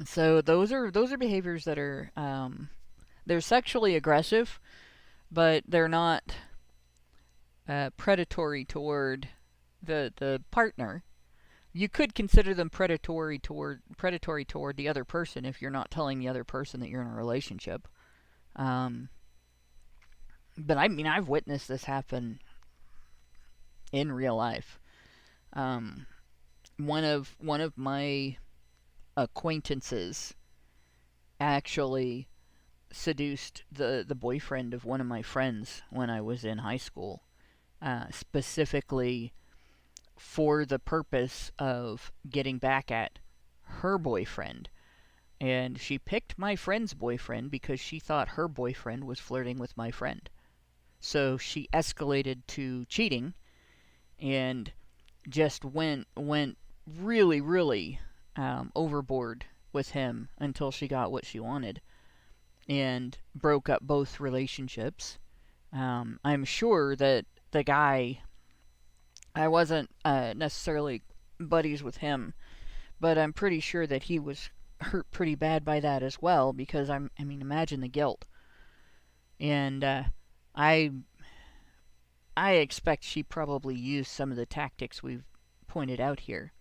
So those are behaviors that are they're sexually aggressive, but they're not predatory toward the partner. You could consider them predatory toward the other person if you're not telling the other person that you're in a relationship. But I mean, I've witnessed this happen in real life. One of my acquaintances actually seduced the boyfriend of one of my friends when I was in high school, specifically for the purpose of getting back at her boyfriend. And she picked my friend's boyfriend because she thought her boyfriend was flirting with my friend. So she escalated to cheating and just went really, really overboard with him until she got what she wanted and broke up both relationships. I'm sure that the guy, I wasn't necessarily buddies with him, but I'm pretty sure that he was hurt pretty bad by that as well, because I mean, imagine the guilt. And I expect she probably used some of the tactics we've pointed out here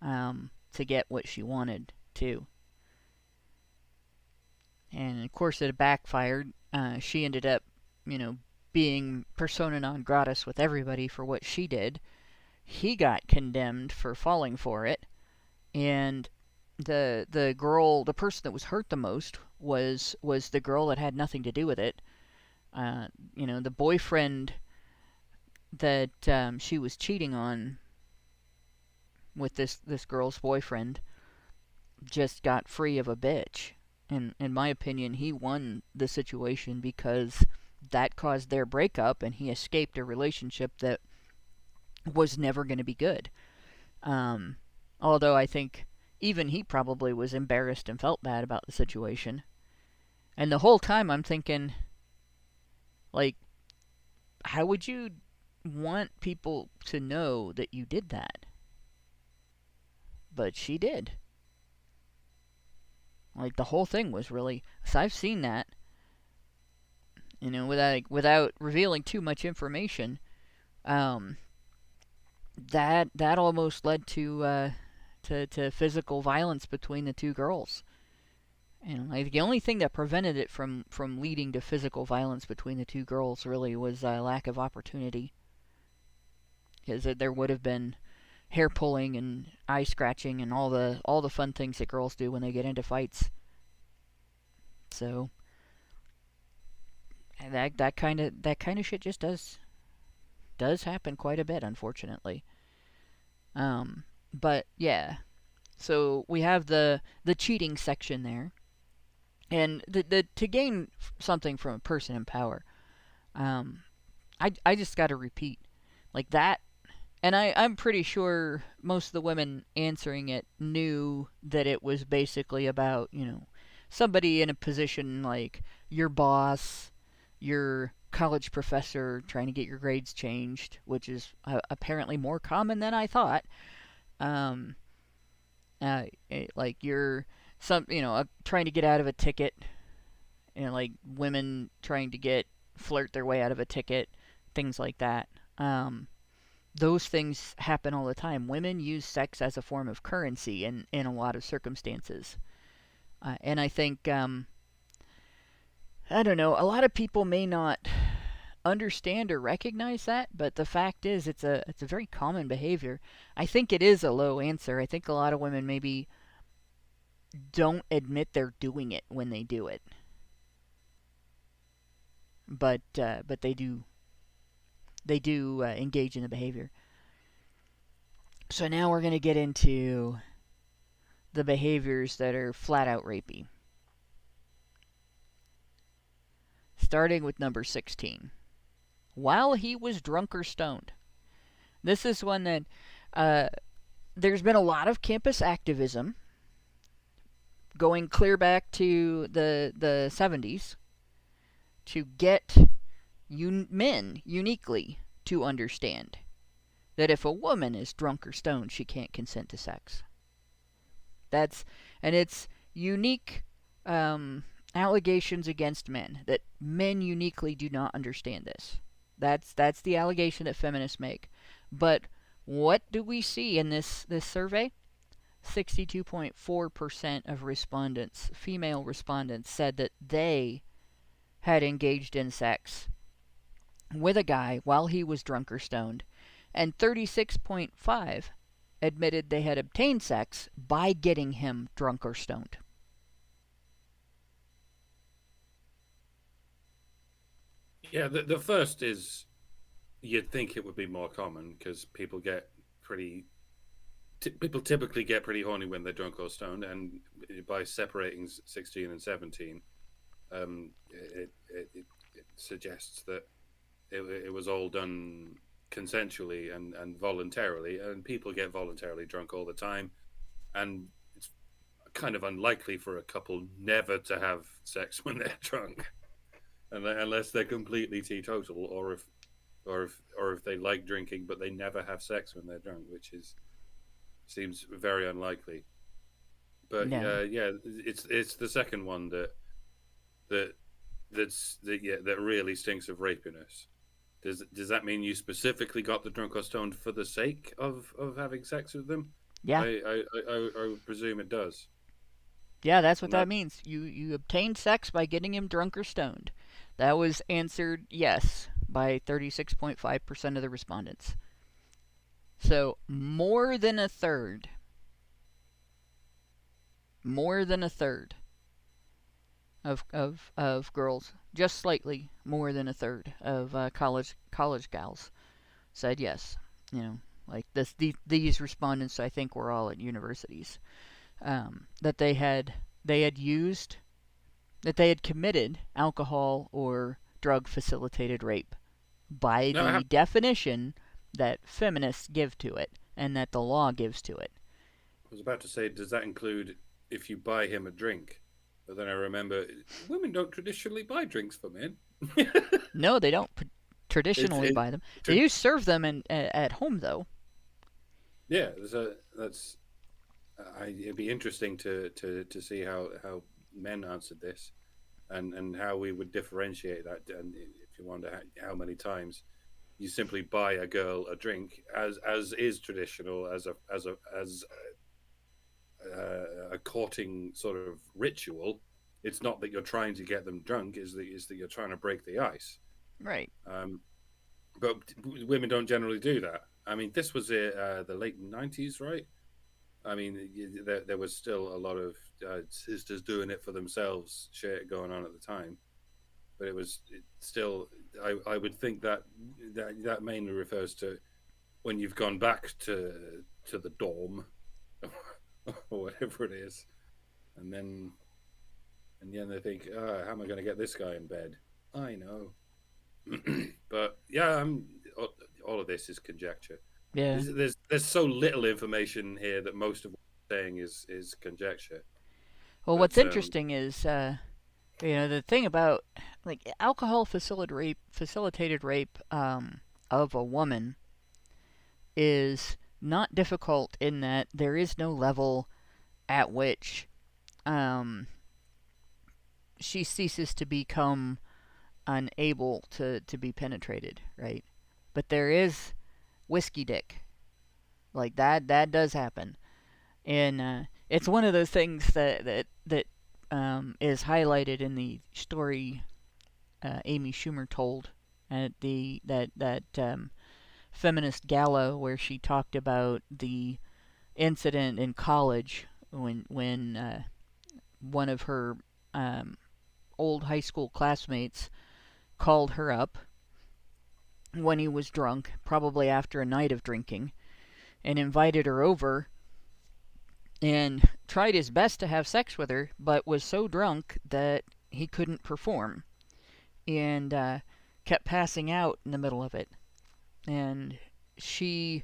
to get what she wanted too. And of course it backfired. She ended up, being persona non grata with everybody for what she did. He got condemned for falling for it, and the girl, the person that was hurt the most was the girl that had nothing to do with it. The boyfriend that she was cheating on with this girl's boyfriend just got free of a bitch. And in my opinion, he won the situation because that caused their breakup, and he escaped a relationship that was never going to be good. Although I think even he probably was embarrassed and felt bad about the situation. And the whole time I'm thinking, like, how would you want people to know that you did that? But she did. Like, the whole thing was really... So I've seen that. Without revealing too much information, that almost led to physical violence between the two girls. And the only thing that prevented it from leading to physical violence between the two girls really was lack of opportunity. Because there would have been hair pulling and eye scratching and all the fun things that girls do when they get into fights. So that kind of shit just does happen quite a bit, unfortunately. But yeah. So we have the cheating section there, and to gain something from a person in power, I just got to repeat like that. And I'm pretty sure most of the women answering it knew that it was basically about, somebody in a position like your boss, your college professor trying to get your grades changed, which is apparently more common than I thought. Um, like you're trying to get out of a ticket, like women trying to flirt their way out of a ticket, things like that. Those things happen all the time. Women use sex as a form of currency in a lot of circumstances. And I think, I don't know, a lot of people may not understand or recognize that, but the fact is it's a very common behavior. I think it is a low answer. I think a lot of women maybe don't admit they're doing it when they do it. But they do engage in the behavior. So now we're going to get into the behaviors that are flat out rapey. Starting with number 16. While he was drunk or stoned. This is one that there's been a lot of campus activism going clear back to the 70s to get men uniquely to understand that if a woman is drunk or stoned, she can't consent to sex. It's unique allegations against men, that men uniquely do not understand this. That's the allegation that feminists make. But what do we see in this survey? 62.4% of respondents, female respondents, said that they had engaged in sex with a guy while he was drunk or stoned, and 36.5 admitted they had obtained sex by getting him drunk or stoned. Yeah, the first is, you'd think it would be more common because people typically get pretty horny when they're drunk or stoned, and by separating 16 and 17, it suggests that it was all done consensually and voluntarily, and people get voluntarily drunk all the time, and it's kind of unlikely for a couple never to have sex when they're drunk, unless they're completely teetotal, or if they like drinking but they never have sex when they're drunk, which seems very unlikely. But no. It's the second one that really stinks of rapiness. Does that mean you specifically got the drunk or stoned for the sake of having sex with them? Yeah, I presume it does. Yeah, that's what that means. You obtained sex by getting him drunk or stoned. That was answered yes by 36.5% of the respondents. So more than a third of girls, just slightly more than a third of college gals said yes. Like these respondents, I think, were all at universities. That they had committed alcohol or drug facilitated rape by the definition that feminists give to it and that the law gives to it. I was about to say, does that include if you buy him a drink? But then I remember women don't traditionally buy drinks for men. No, they don't traditionally buy them. They do serve them at home, though. Yeah, it'd be interesting to see how men answered this, and how we would differentiate that. And if you wonder how many times you simply buy a girl a drink, as is traditional as a courting sort of ritual. It's not that you're trying to get them drunk; is that you're trying to break the ice. Right. But women don't generally do that. I mean, this was the late 90s, right? I mean, there was still a lot of sisters doing it for themselves shit going on at the time. But I would think that mainly refers to when you've gone back to the dorm or whatever it is, and then they think, how am I going to get this guy in bed? I know. But yeah, all of this is conjecture. Yeah. There's so little information here that most of what I'm saying is conjecture. Well, But, what's interesting is, the thing about like alcohol facilitated rape of a woman is not difficult in that there is no level at which she ceases to become unable to be penetrated, right? But there is whiskey dick. Like that does happen. And it's one of those things that is highlighted in the story Amy Schumer told at that feminist gala where she talked about the incident in college when one of her old high school classmates called her up when he was drunk, probably after a night of drinking, and invited her over and tried his best to have sex with her, but was so drunk that he couldn't perform and kept passing out in the middle of it. And she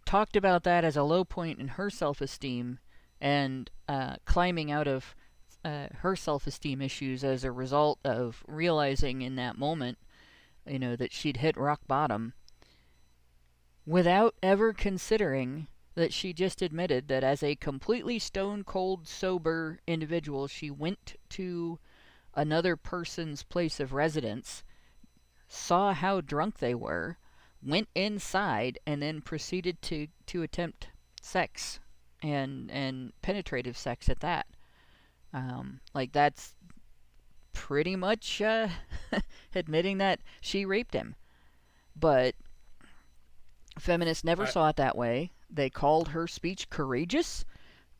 talked about that as a low point in her self-esteem and climbing out of her self-esteem issues as a result of realizing in that moment, that she'd hit rock bottom without ever considering that she just admitted that as a completely stone-cold sober individual, she went to another person's place of residence, saw how drunk they were, went inside, and then proceeded to attempt sex and penetrative sex at that. That's pretty much admitting that she raped him. But feminists never saw it that way. They called her speech courageous.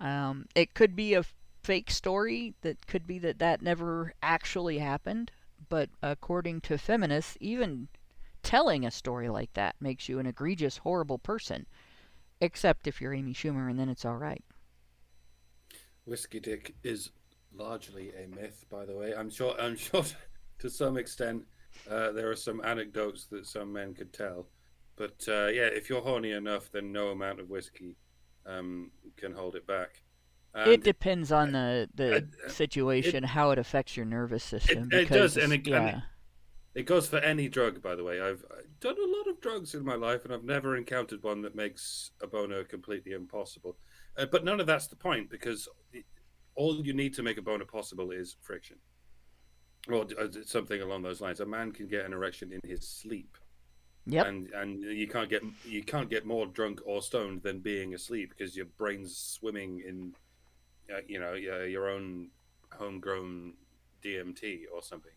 It could be a fake story. That could be that never actually happened. But according to feminists, even telling a story like that makes you an egregious, horrible person. Except if you're Amy Schumer, and then it's all right. Whiskey dick is largely a myth, by the way. I'm sure to some extent there are some anecdotes that some men could tell. But if you're horny enough, then no amount of whiskey can hold it back. And it depends on the situation, how it affects your nervous system. It does, and it goes for any drug, by the way. I've done a lot of drugs in my life, and I've never encountered one that makes a boner completely impossible. But none of that's the point, because all you need to make a boner possible is friction, or something along those lines. A man can get an erection in his sleep. Yep. And you can't get more drunk or stoned than being asleep, because your brain's swimming in your own homegrown DMT or something.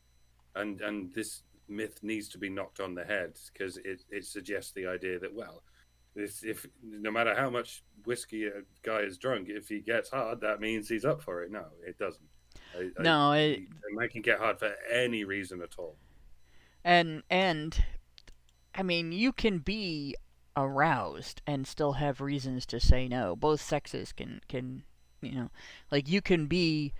And this myth needs to be knocked on the head, because it suggests the idea that, well, if no matter how much whiskey a guy is drunk, if he gets hard, that means he's up for it. No, it doesn't. A man can get hard for any reason at all. And I mean, you can be aroused and still have reasons to say no. Both sexes can you can be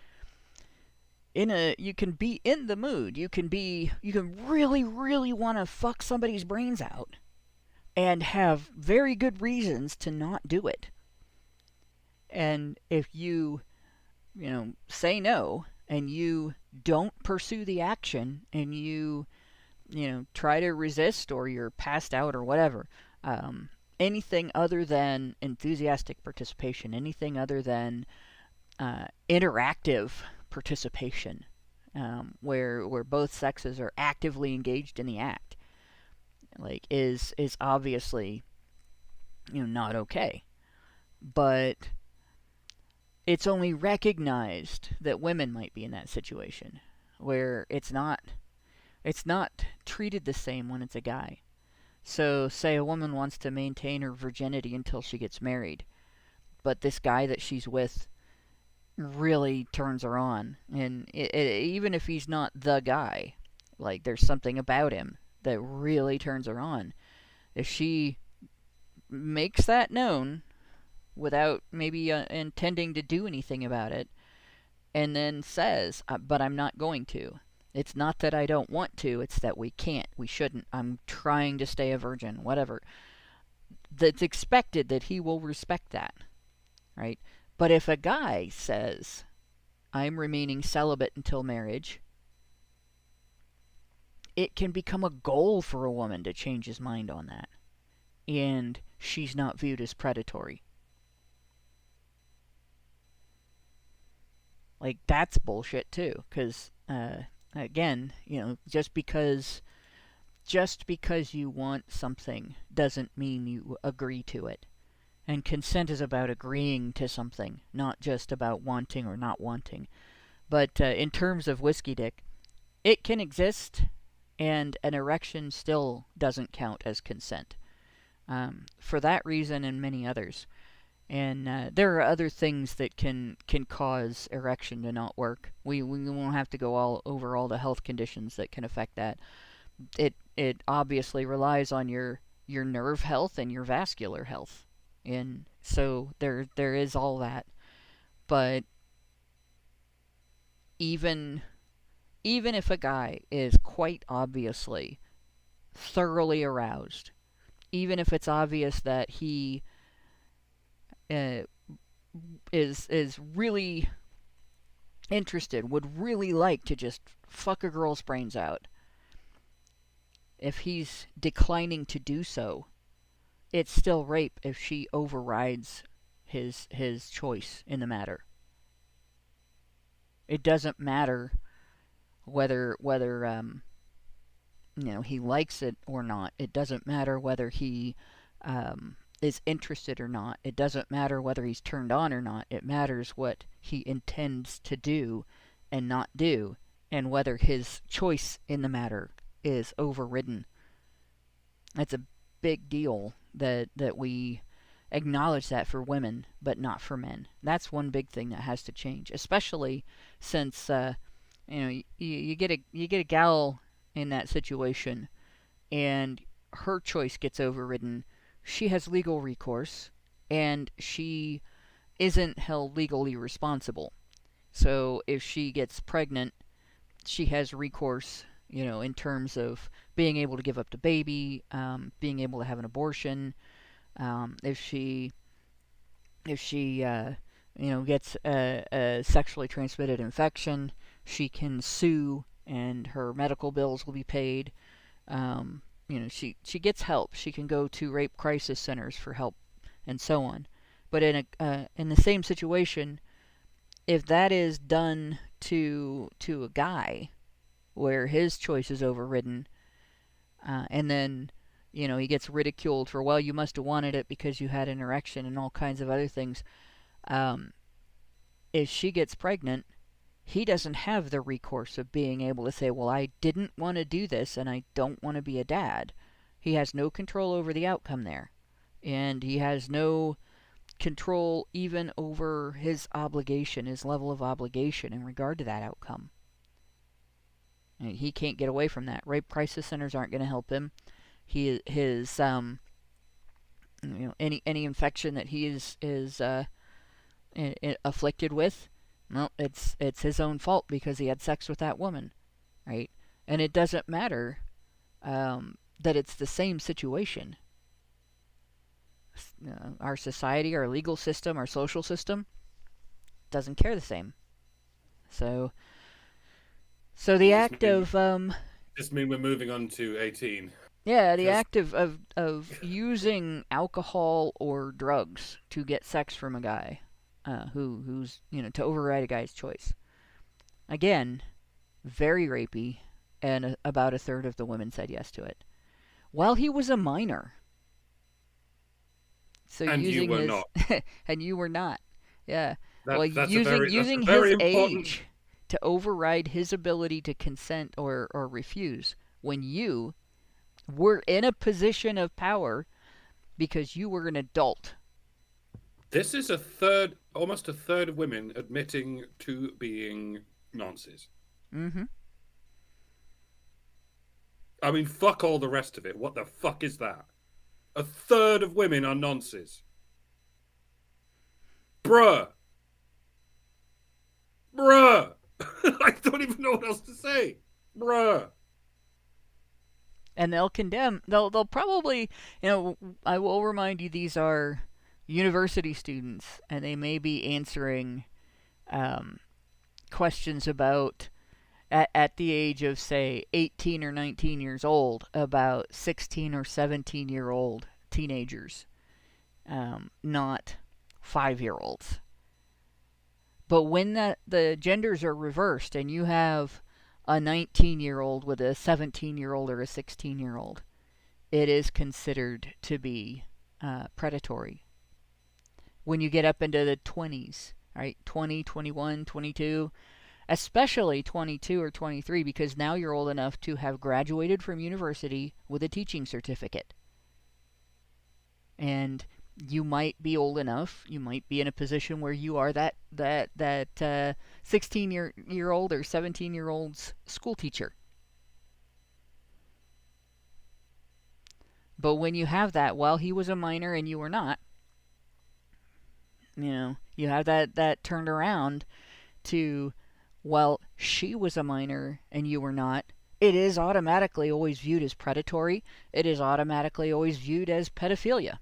in the mood. You can really, really want to fuck somebody's brains out and have very good reasons to not do it. And if you say no and you don't pursue the action and you try to resist, or you're passed out or whatever, anything other than enthusiastic participation, anything other than interactive participation, where both sexes are actively engaged in the act, is obviously not okay. But it's only recognized that women might be in that situation, where it's not treated the same when it's a guy. So, say a woman wants to maintain her virginity until she gets married, but this guy that she's with really turns her on, and even if he's not the guy, there's something about him that really turns her on. If she makes that known, without maybe intending to do anything about it, and then says, but I'm not going to. It's not that I don't want to, it's that we can't, we shouldn't, I'm trying to stay a virgin, whatever. That's expected that he will respect that, right? But if a guy says, I'm remaining celibate until marriage, it can become a goal for a woman to change his mind on that. And she's not viewed as predatory. Like, that's bullshit too, because again, just because you want something doesn't mean you agree to it. And consent is about agreeing to something, not just about wanting or not wanting. But in terms of whiskey dick, it can exist, and an erection still doesn't count as consent. For that reason and many others. And there are other things that can cause erection to not work. We won't have to go all over all the health conditions that can affect that. It obviously relies on your nerve health and your vascular health. And so there is all that. But even if a guy is quite obviously thoroughly aroused, even if it's obvious that he is really interested, would really like to just fuck a girl's brains out, if he's declining to do so, it's still rape if she overrides his choice in the matter. It doesn't matter whether he likes it or not. It doesn't matter whether he is interested or not. It doesn't matter whether he's turned on or not. It matters what he intends to do and not do, and whether his choice in the matter is overridden. It's a big deal that we acknowledge that for women, but not for men. That's one big thing that has to change, especially since you get a gal in that situation, and her choice gets overridden. She has legal recourse, and she isn't held legally responsible. So if she gets pregnant, she has recourse, in terms of being able to give up the baby, being able to have an abortion. If she gets a sexually transmitted infection, she can sue, and her medical bills will be paid. She gets help. She can go to rape crisis centers for help, and so on. But in the same situation, if that is done to a guy, where his choice is overridden, and then he gets ridiculed for, well, you must have wanted it because you had an erection and all kinds of other things. If she gets pregnant, he doesn't have the recourse of being able to say, well, I didn't want to do this and I don't want to be a dad. He has no control over the outcome there. And he has no control even over his obligation, his level of obligation in regard to that outcome. He can't get away from that. Rape crisis centers aren't going to help him. His any infection that he is afflicted with, well, it's his own fault because he had sex with that woman, right? And it doesn't matter that it's the same situation. Our society, our legal system, our social system doesn't care the same. So the act of Just mean we're moving on to 18. Yeah, the act of using alcohol or drugs to get sex from a guy, who's to override a guy's choice. Again, very rapey, and about a third of the women said yes to it, while he was a minor. So and using you were his not. and you were not. Yeah. That's using very his important. age to override his ability to consent or refuse when you were in a position of power because you were an adult. This is almost a third of women admitting to being nonces. Mm-hmm. I mean, fuck all the rest of it. What the fuck is that? A third of women are nonces. Bruh. Bruh. I don't even know what else to say. Bruh. And they'll condemn. They'll probably, I will remind you, these are university students, and they may be answering questions about at the age of, say, 18 or 19 years old, about 16 or 17-year-old teenagers, not 5-year-olds. But when the genders are reversed and you have a 19-year-old with a 17-year-old or a 16-year-old, it is considered to be predatory. When you get up into the 20s, right, 20, 21, 22, especially 22 or 23, because now you're old enough to have graduated from university with a teaching certificate. And you might be old enough, you might be in a position where you are that 16-year-old or 17-year-old's school teacher. But when you have that while he was a minor and you were not, you have that turned around to, well, she was a minor and you were not. It is automatically always viewed as predatory. It is automatically always viewed as pedophilia.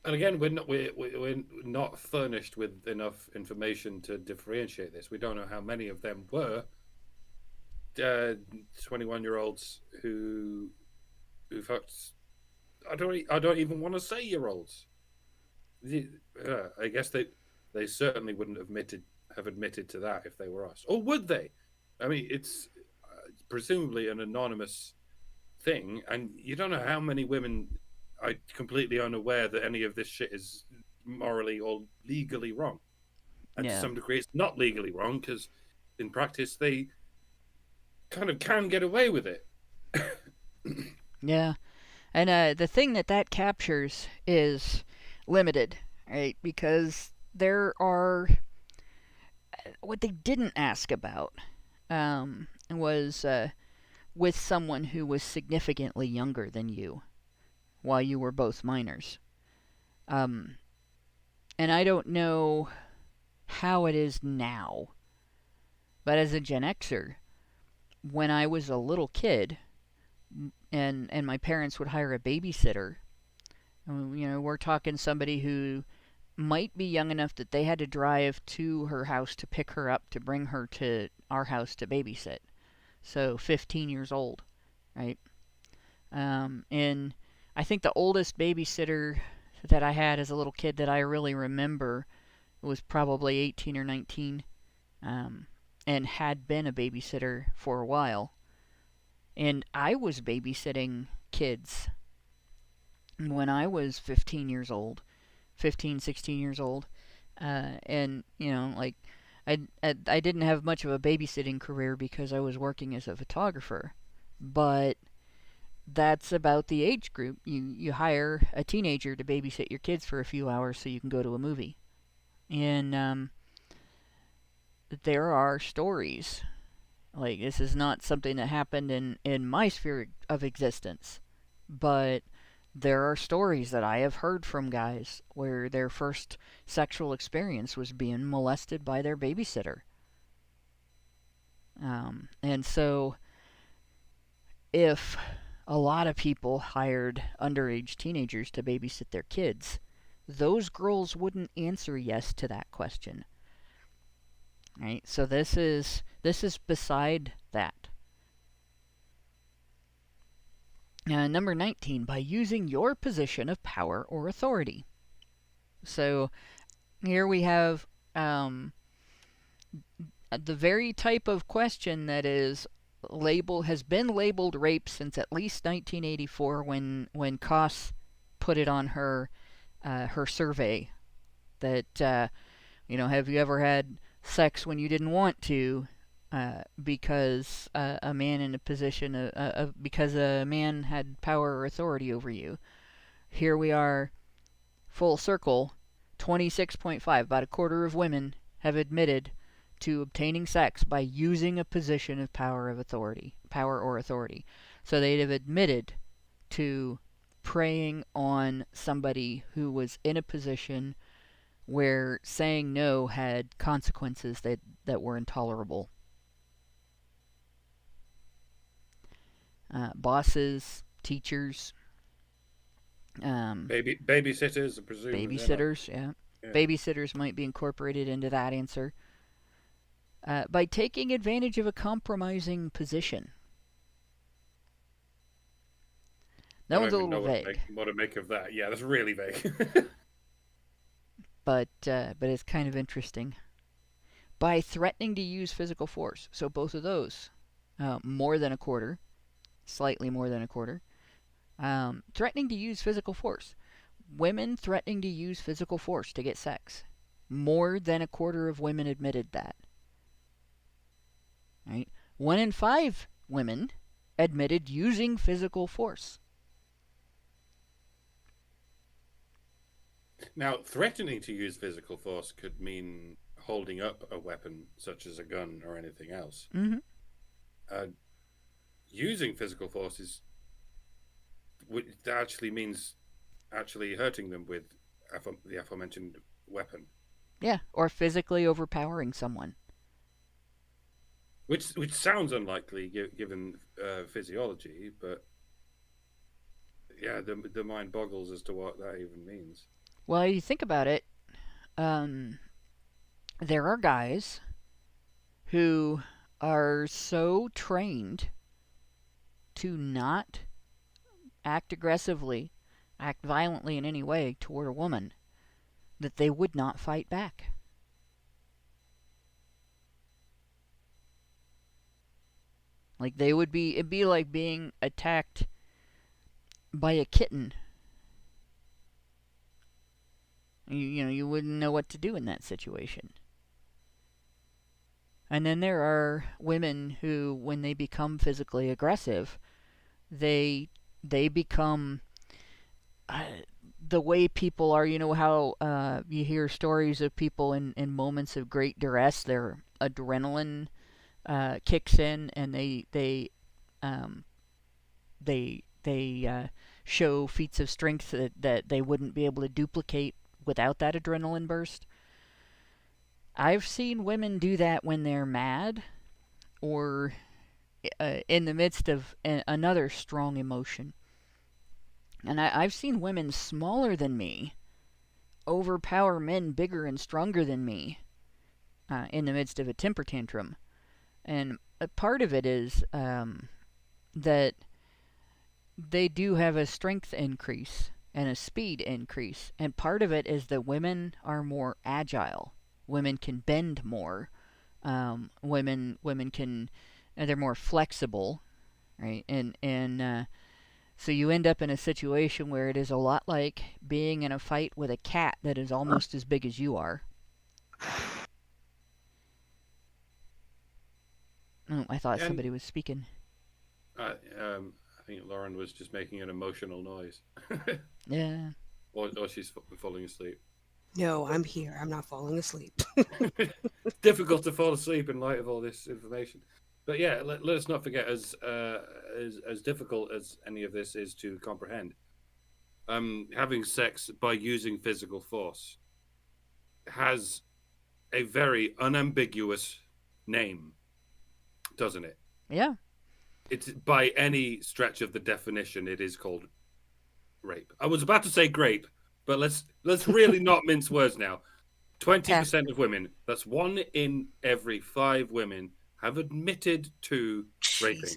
And again, we're not furnished with enough information to differentiate this. We don't know how many of them were 21-year-olds who fucked. I don't even want to say year-olds. I guess they certainly wouldn't have admitted to that if they were us, or would they? I mean, it's presumably an anonymous thing, and you don't know how many women are completely unaware that any of this shit is morally or legally wrong. And to some degree, it's not legally wrong, because in practice they kind of can get away with it. Yeah. And the thing that captures is limited, right? Because there are... What they didn't ask about was with someone who was significantly younger than you while you were both minors. And I don't know how it is now, but as a Gen Xer, when I was a little kid and my parents would hire a babysitter, we're talking somebody who might be young enough that they had to drive to her house to pick her up to bring her to our house to babysit. So 15 years old, right? And I think the oldest babysitter that I had as a little kid that I really remember was probably 18 or 19, and had been a babysitter for a while. And I was babysitting kids when I was 16 years old. And, I didn't have much of a babysitting career because I was working as a photographer. But that's about the age group. You hire a teenager to babysit your kids for a few hours so you can go to a movie. And there are stories. Like, this is not something that happened in my sphere of existence. But there are stories that I have heard from guys where their first sexual experience was being molested by their babysitter. And so, if a lot of people hired underage teenagers to babysit their kids, those girls wouldn't answer yes to that question. Right? So this is beside that. Number 19, by using your position of power or authority. So here we have the very type of question that has been labeled rape since at least 1984 when Koss put it on her survey that have you ever had sex when you didn't want to? Because a man in a position because a man had power or authority over you. Here we are, full circle, 26.5, about a quarter of women have admitted to obtaining sex by using a position of power or authority. So they'd have admitted to preying on somebody who was in a position where saying no had consequences that were intolerable. Bosses, teachers, babysitters, I presume. babysitters, yeah. Babysitters might be incorporated into that answer. By taking advantage of a compromising position. That one's a little vague. What to make of that? Yeah, that's really vague. But it's kind of interesting. By threatening to use physical force. So both of those, more than a quarter, slightly more than a quarter. Threatening to use physical force. Women threatening to use physical force to get sex. More than a quarter of women admitted that. Right? 1 in 5 women admitted using physical force. Now, threatening to use physical force could mean holding up a weapon, such as a gun or anything else. Mm-hmm. Using physical force that actually means actually hurting them with the aforementioned weapon. Yeah, or physically overpowering someone. Which sounds unlikely given physiology, but yeah, the mind boggles as to what that even means. Well, you think about it, there are guys who are so trained to not act aggressively, act violently in any way toward a woman, that they would not fight back. Like it'd be like being attacked by a kitten. You wouldn't know what to do in that situation. And then there are women who, when they become physically aggressive, they become the way people are. You know how you hear stories of people in moments of great duress, their adrenaline kicks in, and they show feats of strength that they wouldn't be able to duplicate without that adrenaline burst. I've seen women do that when they're mad or in the midst of another strong emotion. And I've seen women smaller than me overpower men bigger and stronger than me in the midst of a temper tantrum. And a part of it is that they do have a strength increase and a speed increase. And part of it is that women are more agile. Women can bend more. Women can, they're more flexible, right? And so you end up in a situation where it is a lot like being in a fight with a cat that is almost as big as you are. Oh, I thought somebody was speaking. I think Lauren was just making an emotional noise. Yeah. Or she's falling asleep. No, I'm here. I'm not falling asleep. Difficult to fall asleep in light of all this information. But yeah, let us not forget, as difficult as any of this is to comprehend, having sex by using physical force has a very unambiguous name, doesn't it? Yeah. It's by any stretch of the definition, it is called rape. I was about to say grape, but let's really not mince words now. 20% of women, that's 1 in every 5 women, have admitted to raping.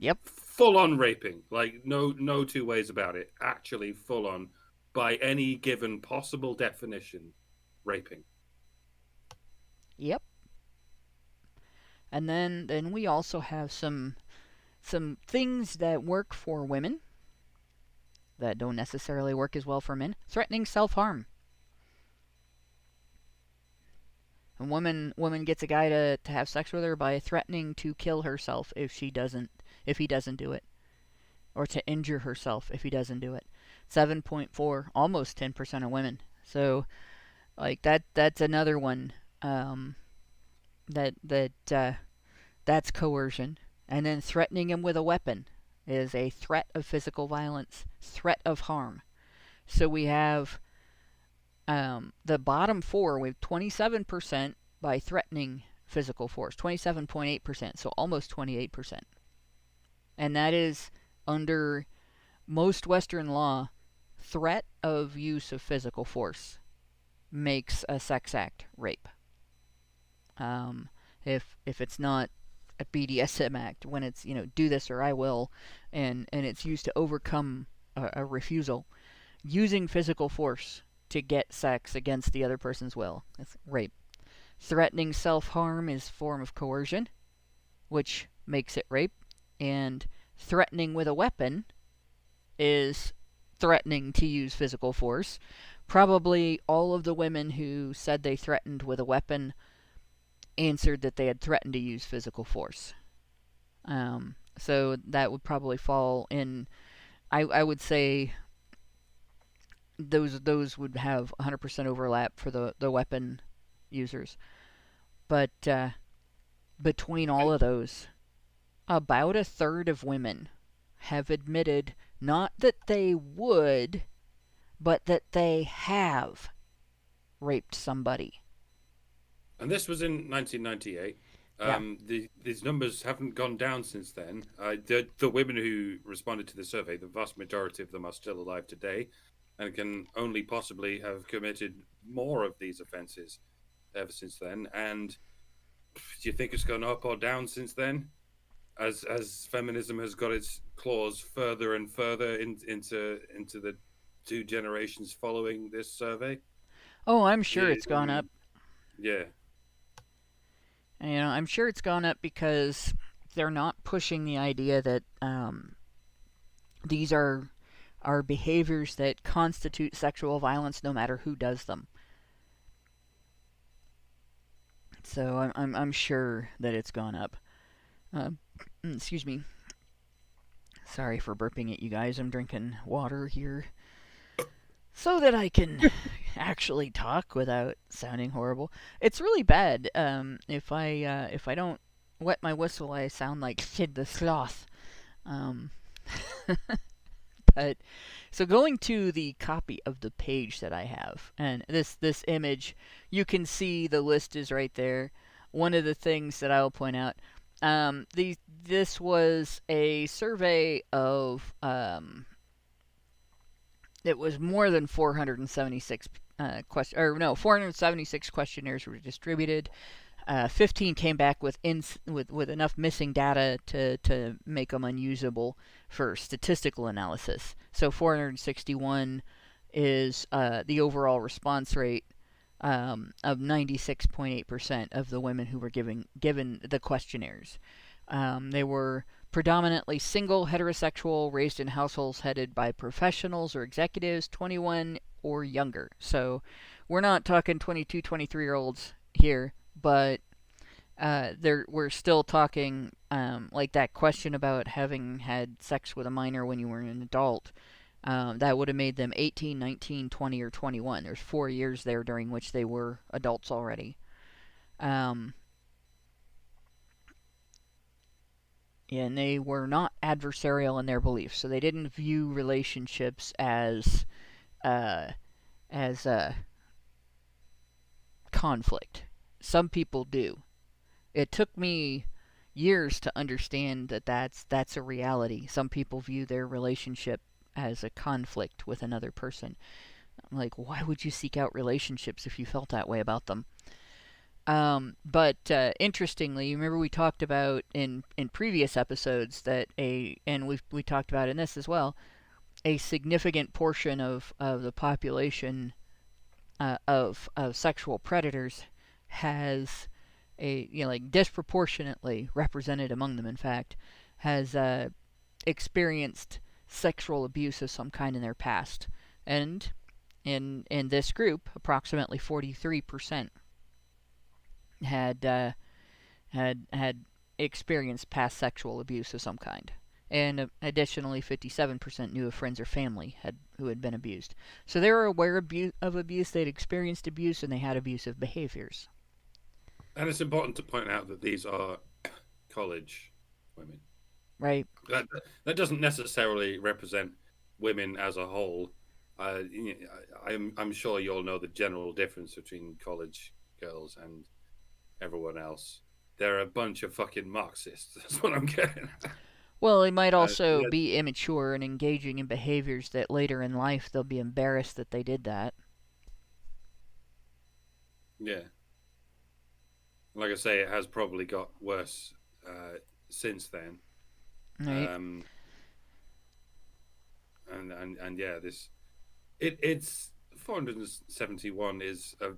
Yep. Full on raping. Like no two ways about it. Actually full on, by any given possible definition, raping. Yep. And then we also have some things that work for women that don't necessarily work as well for men. Threatening self-harm. A woman gets a guy to have sex with her by threatening to kill herself if he doesn't do it, or to injure herself if he doesn't do it. 7.4, almost 10% of women. So, like that's another one. That's coercion. And then threatening him with a weapon. is a threat of physical violence, threat of harm. So we have the bottom four, we have 27% by threatening physical force, 27.8%, so almost 28%. And that is under most Western law, threat of use of physical force makes a sex act rape. If it's not a BDSM act, when it's, do this or I will, and it's used to overcome a refusal, using physical force to get sex against the other person's will, it's rape. Threatening self-harm is a form of coercion, which makes it rape. And threatening with a weapon is threatening to use physical force. Probably all of the women who said they threatened with a weapon answered that they had threatened to use physical force. So that would probably fall in, I would say those would have 100% overlap for the weapon users. But between all of those, about a third of women have admitted not that they would, but that they have raped somebody. And this was in 1998. These numbers haven't gone down since then. The women who responded to the survey, the vast majority of them are still alive today and can only possibly have committed more of these offences ever since then. And do you think it's gone up or down since then? As feminism has got its claws further and further into the 2 generations following this survey? Oh, I'm sure it's gone up. Yeah. I'm sure it's gone up because they're not pushing the idea that these are behaviors that constitute sexual violence no matter who does them. So I'm sure that it's gone up. Excuse me. Sorry for burping at you guys. I'm drinking water here so that I can actually talk without sounding horrible. It's really bad. If I don't wet my whistle, I sound like Sid the Sloth. But so going to the copy of the page that I have, and this image, you can see the list is right there. One of the things that I will point out, this was a survey of it was more than 476 476 questionnaires were distributed. 15 came back with enough missing data to make them unusable for statistical analysis. So 461 is the overall response rate of 96.8% of the women who were given the questionnaires. They were predominantly single, heterosexual, raised in households headed by professionals or executives, 21 or younger. So we're not talking 22, 23-year-olds here, but we're still talking like that question about having had sex with a minor when you were an adult. That would have made them 18, 19, 20, or 21. There's 4 years there during which they were adults already. And they were not adversarial in their beliefs, so they didn't view relationships as conflict. Some people do. It took me years to understand that that's a reality. Some people view their relationship as a conflict with another person. I'm like, why would you seek out relationships if you felt that way about them? But interestingly, remember we talked about in previous episodes that and we talked about in this as well, a significant portion of the population of sexual predators has disproportionately represented among them, in fact, has experienced sexual abuse of some kind in their past. And in this group, approximately 43% had experienced past sexual abuse of some kind. And additionally, 57% knew of friends or family who had been abused. So they were aware of abuse, they'd experienced abuse, and they had abusive behaviors. And it's important to point out that these are college women. Right. That doesn't necessarily represent women as a whole. I'm sure you all know the general difference between college girls and everyone else. They're a bunch of fucking Marxists. That's what I'm getting at. Well, they might also Yeah, be immature and engaging in behaviors that later in life they'll be embarrassed that they did that. yeah. Like I say, it has probably got worse since then. Right. And yeah, it's 471 is a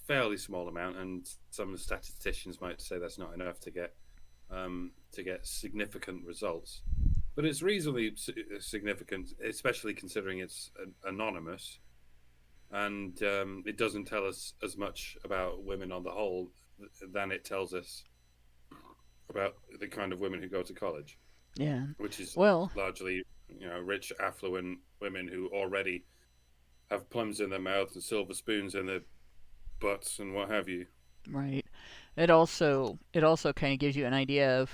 fairly small amount, and some statisticians might say that's not enough to get significant results. But it's reasonably significant, especially considering it's anonymous, and it doesn't tell us as much about women on the whole than it tells us about the kind of women who go to college. Yeah. Which is Well, largely, rich, affluent women who already have plums in their mouth and silver spoons in their butts and what have you. right. It also kind of gives you an idea of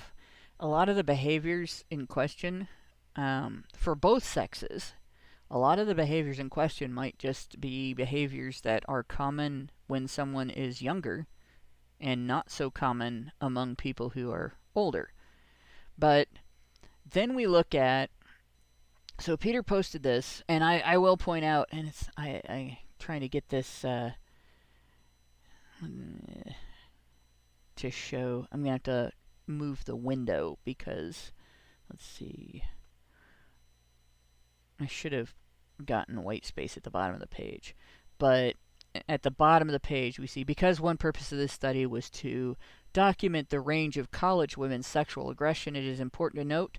a lot of the behaviors in question for both sexes. A lot of the behaviors in question might just be behaviors that are common when someone is younger and not so common among people who are older. But then we look at, so Peter posted this, and I will point out, and I trying to get this to show. I'm gonna have to move the window because, let's see, I should have gotten white space at the bottom of the page. But at the bottom of the page, we see, because one purpose of this study was to document the range of college women's sexual aggression, it is important to note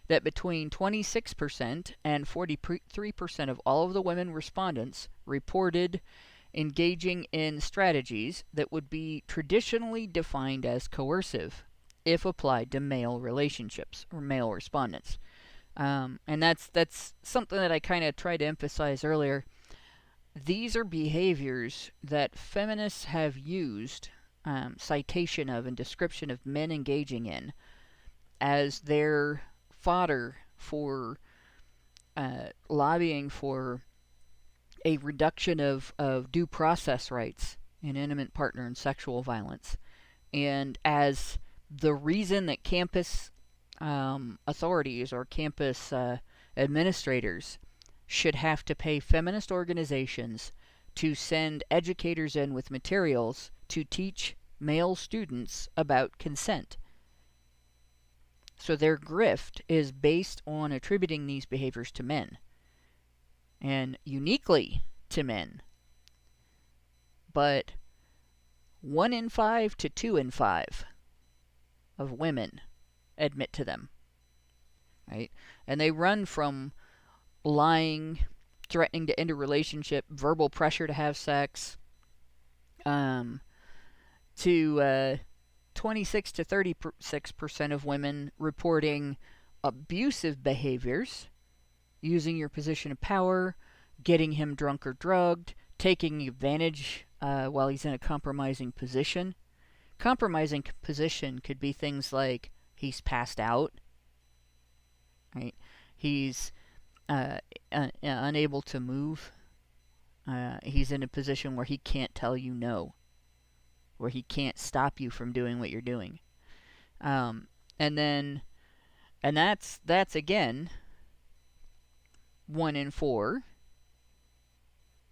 that between 26% and 43% of all of the women respondents reported engaging in strategies that would be traditionally defined as coercive if applied to male relationships or male respondents. And that's something that I kind of tried to emphasize earlier. These are behaviors that feminists have used citation of and description of men engaging in as their fodder for lobbying for a reduction of due process rights in intimate partner and sexual violence, and as the reason that campus authorities or campus administrators should have to pay feminist organizations to send educators in with materials to teach male students about consent. So their grift is based on attributing these behaviors to men, and uniquely to men. But 1 in 5 to 2 in 5 of women admit to them, right? And they run from lying, threatening to end a relationship, verbal pressure to have sex, to 26 to 36% of women reporting abusive behaviors, using your position of power, getting him drunk or drugged, taking advantage while he's in a compromising position. Compromising position could be things like he's passed out, right? He's unable to move. He's in a position where he can't tell you no, where he can't stop you from doing what you're doing. And that's again 1 in 4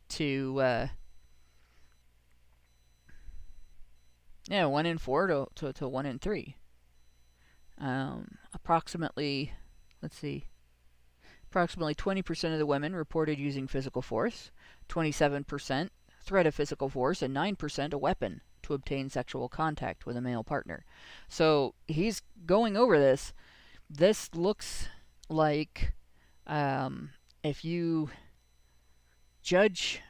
to 1 in 4 to 1 in 3. Approximately 20% of the women reported using physical force, 27% threat of physical force, and 9% a weapon to obtain sexual contact with a male partner. So he's going over this. This looks like, if you judge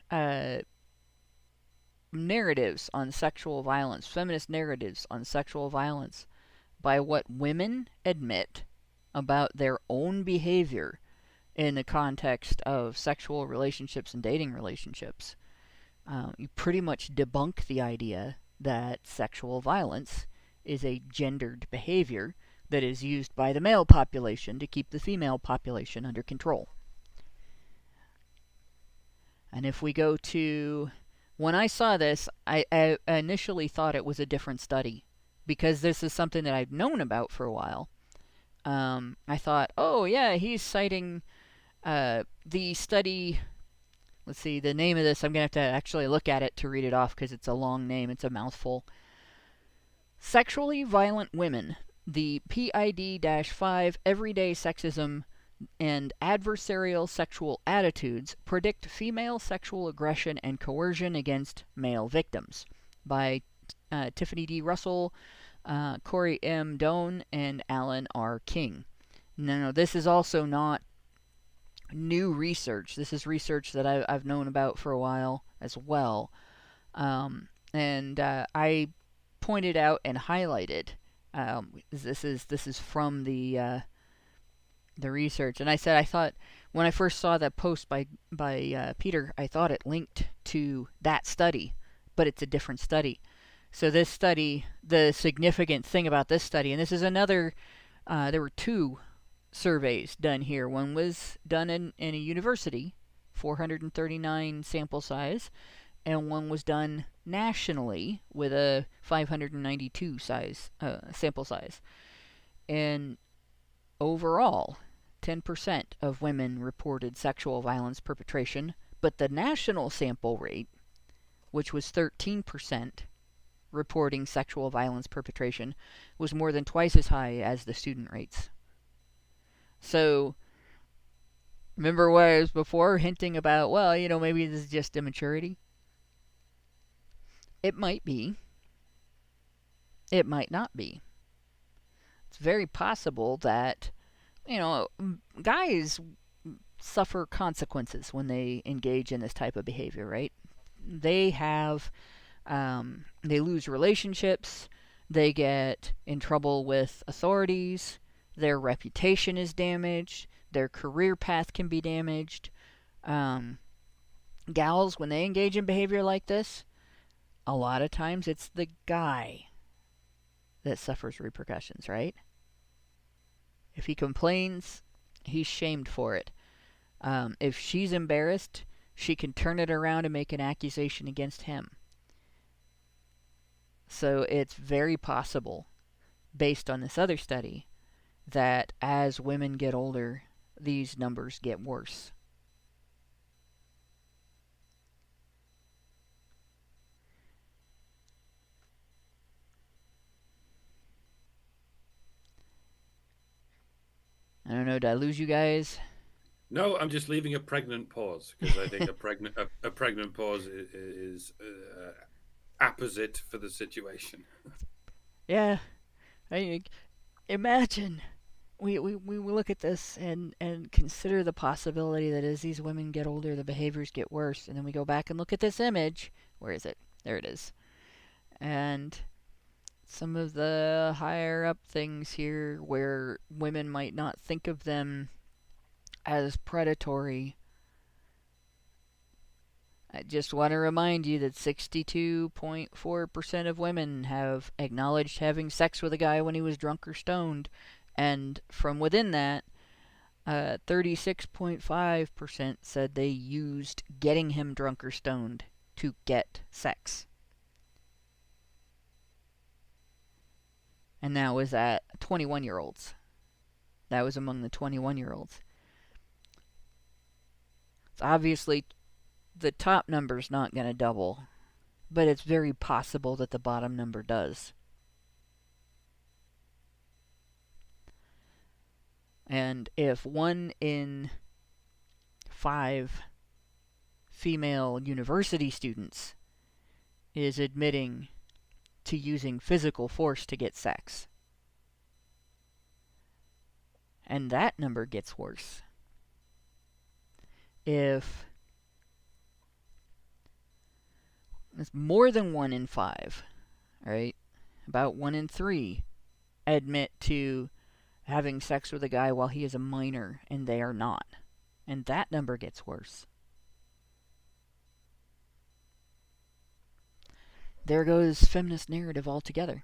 narratives on sexual violence, feminist narratives on sexual violence, by what women admit about their own behavior in the context of sexual relationships and dating relationships, you pretty much debunk the idea that sexual violence is a gendered behavior, that is used by the male population to keep the female population under control. And if we go to, when I saw this, I initially thought it was a different study, because this is something that I've known about for a while. I thought, oh yeah, he's citing the study. Let's see, the name of this, I'm going to have to actually look at it to read it off because it's a long name, it's a mouthful. Sexually Violent Women, the PID-5 Everyday Sexism and Adversarial Sexual Attitudes Predict Female Sexual Aggression and Coercion Against Male Victims, by Tiffany D. Russell, Corey M. Doan, and Alan R. King. Now, this is also not new research. This is research that I've known about for a while as well. And I pointed out and highlighted, this is from the research. And I said, I thought, when I first saw that post by Peter, I thought it linked to that study, but it's a different study. So this study, the significant thing about this study, and this is another, there were two surveys done here. One was done in a university, 439 sample size, and one was done nationally with a 592 sample size. And overall, 10% of women reported sexual violence perpetration, but the national sample rate, which was 13% reporting sexual violence perpetration, was more than twice as high as the student rates. So, remember what I was before hinting about, well, maybe this is just immaturity? It might be. It might not be. It's very possible that, guys suffer consequences when they engage in this type of behavior, right? They have, they lose relationships, they get in trouble with authorities, their reputation is damaged, their career path can be damaged. Gals, when they engage in behavior like this, a lot of times it's the guy that suffers repercussions, right? If he complains, he's shamed for it. If she's embarrassed, she can turn it around and make an accusation against him. So it's very possible, based on this other study, that as women get older, these numbers get worse. I don't know, did I lose you guys? No, I'm just leaving a pregnant pause, because I think a pregnant pause is apposite for the situation. Yeah. Imagine we look at this and consider the possibility that as these women get older, the behaviors get worse. And then we go back and look at this image. Where is it? There it is. And some of the higher up things here where women might not think of them as predatory. I just want to remind you that 62.4% of women have acknowledged having sex with a guy when he was drunk or stoned. And from within that, 36.5% said they used getting him drunk or stoned to get sex. And that was at 21-year-olds. That was among the 21-year-olds. It's obviously the top number's not going to double, but it's very possible that the bottom number does. And if 1 in 5 female university students is admitting to using physical force to get sex, and that number gets worse, if it's more than 1 in 5, right? About 1 in 3 admit to having sex with a guy while he is a minor and they are not. And that number gets worse. There goes feminist narrative altogether.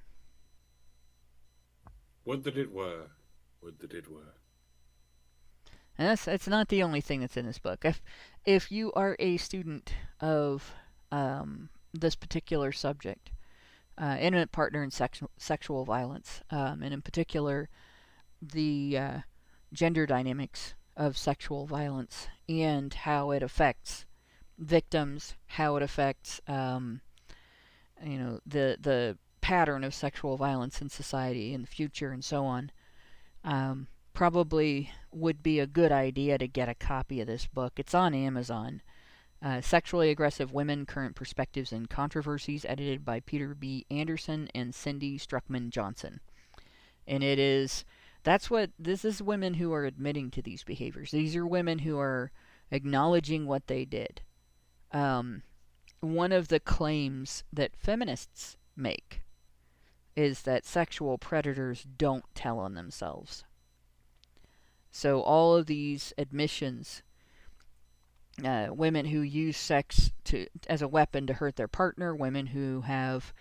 Would that it were. Would that it were. And it's not the only thing that's in this book. If you are a student of this particular subject, intimate partner and sexual violence, and in particular the gender dynamics of sexual violence and how it affects victims, how it affects the pattern of sexual violence in society in the future and so on, probably would be a good idea to get a copy of this book. It's on Amazon. Sexually Aggressive Women, Current Perspectives and Controversies, edited by Peter B. Anderson and Cindy Struckman-Johnson. And this is women who are admitting to these behaviors. These are women who are acknowledging what they did. One of the claims that feminists make is that sexual predators don't tell on themselves. So all of these admissions, women who use sex as a weapon to hurt their partner, women who have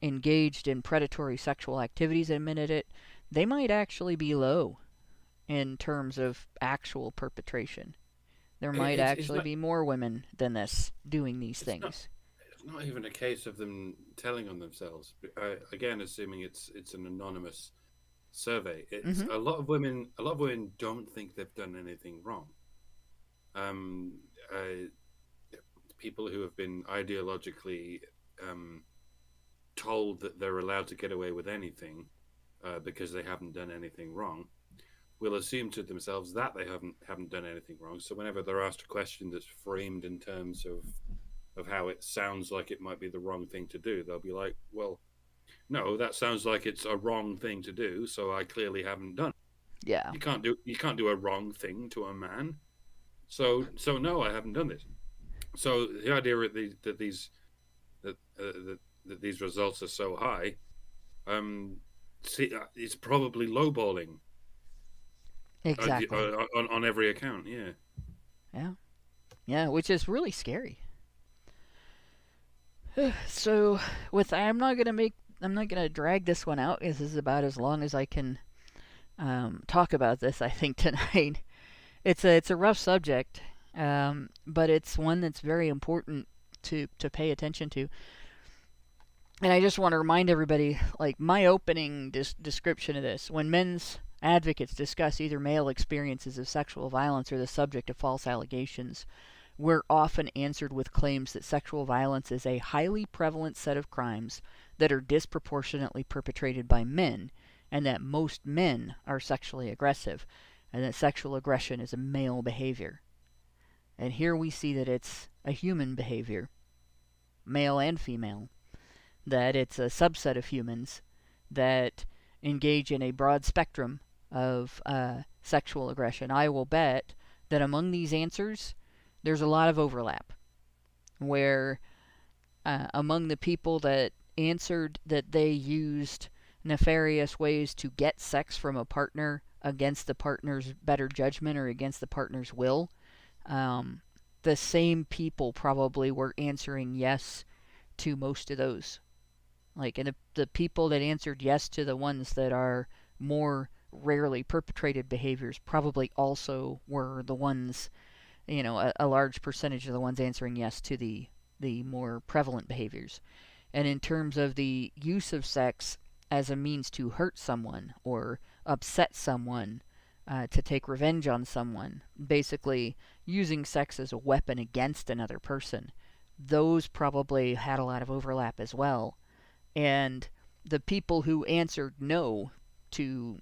engaged in predatory sexual activities admitted it, they might actually be low in terms of actual perpetration. There might actually be more women than this doing these things. It's not even a case of them telling on themselves. Again, assuming it's an anonymous survey, it's a lot of women don't think they've done anything wrong. People who have been ideologically told that they're allowed to get away with anything because they haven't done anything wrong will assume to themselves that they haven't done anything wrong. So whenever they're asked a question that's framed in terms of how it sounds like it might be the wrong thing to do, they'll be like, well, no, that sounds like it's a wrong thing to do, so I clearly haven't done it. Yeah. You can't do a wrong thing to a man. So no, I haven't done this. So the idea that these results are so high, it's probably lowballing. Exactly. On every account, yeah. Yeah, which is really scary. So I'm not gonna drag this one out. This is about as long as I can talk about this, I think, tonight. It's a rough subject, but it's one that's very important to pay attention to. And I just want to remind everybody, like my opening description of this, when men's advocates discuss either male experiences of sexual violence or the subject of false allegations, we're often answered with claims that sexual violence is a highly prevalent set of crimes that are disproportionately perpetrated by men, and that most men are sexually aggressive, and that sexual aggression is a male behavior. And here we see that it's a human behavior, male and female, that it's a subset of humans that engage in a broad spectrum of sexual aggression. I will bet that among these answers, there's a lot of overlap, where among the people that answered that they used nefarious ways to get sex from a partner against the partner's better judgment or against the partner's will, the same people probably were answering yes to most of those. Like, and the people that answered yes to the ones that are more rarely perpetrated behaviors probably also were the ones, a large percentage of the ones answering yes to the more prevalent behaviors. And in terms of the use of sex as a means to hurt someone or upset someone, to take revenge on someone, basically using sex as a weapon against another person, those probably had a lot of overlap as well. And the people who answered no to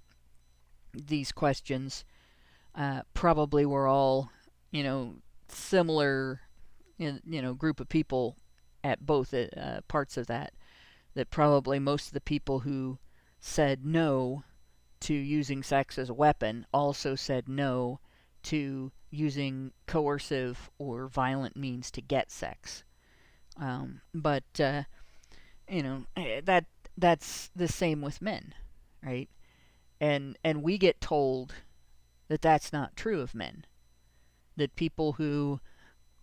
these questions probably were all, similar, group of people at both parts of that probably most of the people who said no to using sex as a weapon also said no to using coercive or violent means to get sex. But that's the same with men, right? And we get told that that's not true of men. That people who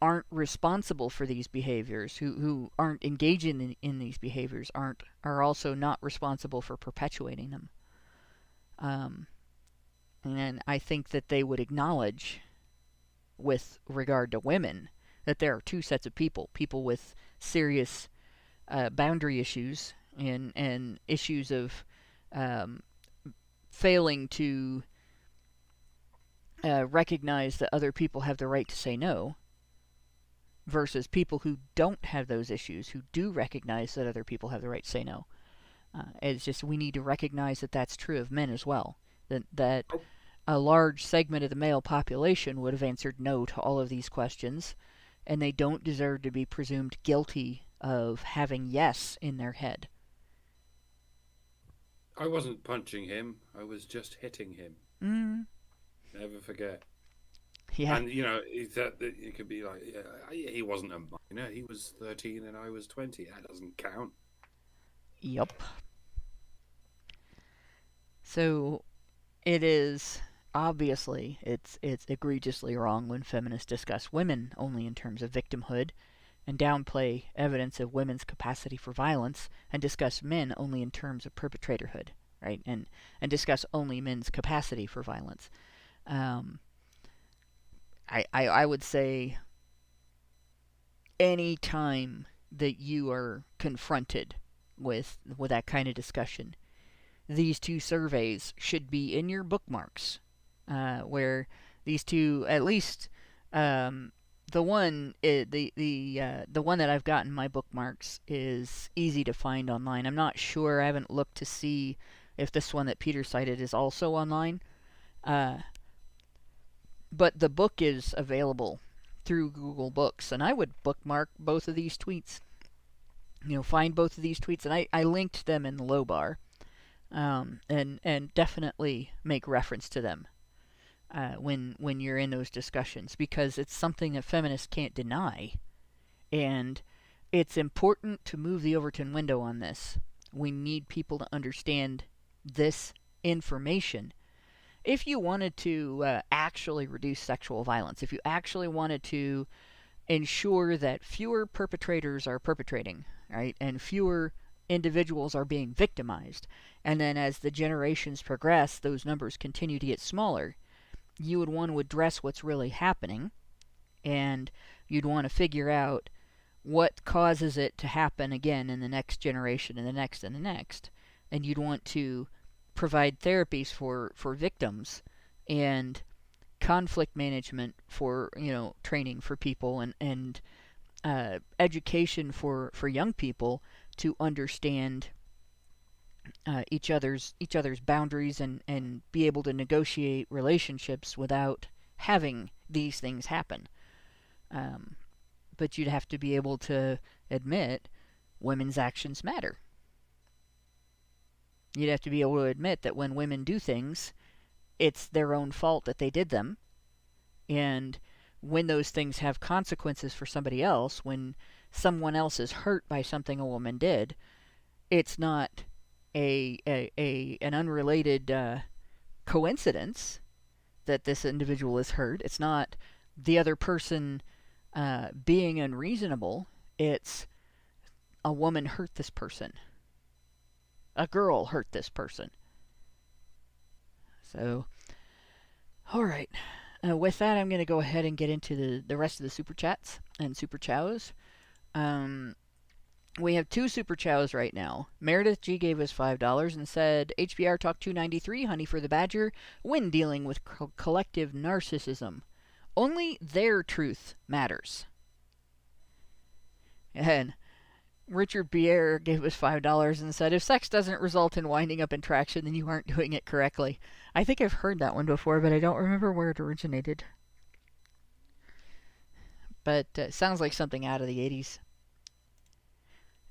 aren't responsible for these behaviors, who aren't engaging in these behaviors, are also not responsible for perpetuating them. And I think that they would acknowledge, with regard to women, that there are two sets of people with serious boundary issues and issues of failing to recognize that other people have the right to say no, versus people who don't have those issues, who do recognize that other people have the right to say no. It's just we need to recognize that that's true of men as well. That a large segment of the male population would have answered no to all of these questions, and they don't deserve to be presumed guilty of having yes in their head. I wasn't punching him. I was just hitting him. Never forget. Yeah. And, it could be like, he wasn't a minor. He was 13 and I was 20. That doesn't count. Yup. So, it is, obviously, it's egregiously wrong when feminists discuss women only in terms of victimhood, and downplay evidence of women's capacity for violence, and discuss men only in terms of perpetratorhood, right? And discuss only men's capacity for violence. I would say any time that you are confronted with that kind of discussion, these two surveys should be in your bookmarks, where these two, at least the one that I've got in my bookmarks is easy to find online. I'm not sure. I haven't looked to see if this one that Peter cited is also online. But the book is available through Google Books, and I would bookmark both of these tweets. Find both of these tweets, and I linked them in the low bar, and definitely make reference to them when you're in those discussions, because it's something that feminists can't deny, and it's important to move the Overton window on this. We need people to understand this information. If you wanted to actually reduce sexual violence, if you actually wanted to ensure that fewer perpetrators are perpetrating, right, and fewer individuals are being victimized, and then as the generations progress, those numbers continue to get smaller, you would want to address what's really happening, and you'd want to figure out what causes it to happen again in the next generation and the next and the next. And you'd want to provide therapies for victims and conflict management for, training for people, and education for young people to understand each other's boundaries and be able to negotiate relationships without having these things happen. But you'd have to be able to admit women's actions matter. You'd have to be able to admit that when women do things, it's their own fault that they did them. And when those things have consequences for somebody else, when someone else is hurt by something a woman did, it's not an unrelated coincidence that this individual is hurt. It's not the other person being unreasonable. It's a woman hurt this person. A girl hurt this person. So, all right. With that, I'm going to go ahead and get into the rest of the super chats and super chows. We have two super chows right now. Meredith G gave us $5 and said, HBR Talk 293, honey for the badger, when dealing with collective narcissism. Only their truth matters. And Richard Pierre gave us $5 and said, if sex doesn't result in winding up in traction, then you aren't doing it correctly. I think I've heard that one before, but I don't remember where it originated. But it sounds like something out of the 80s.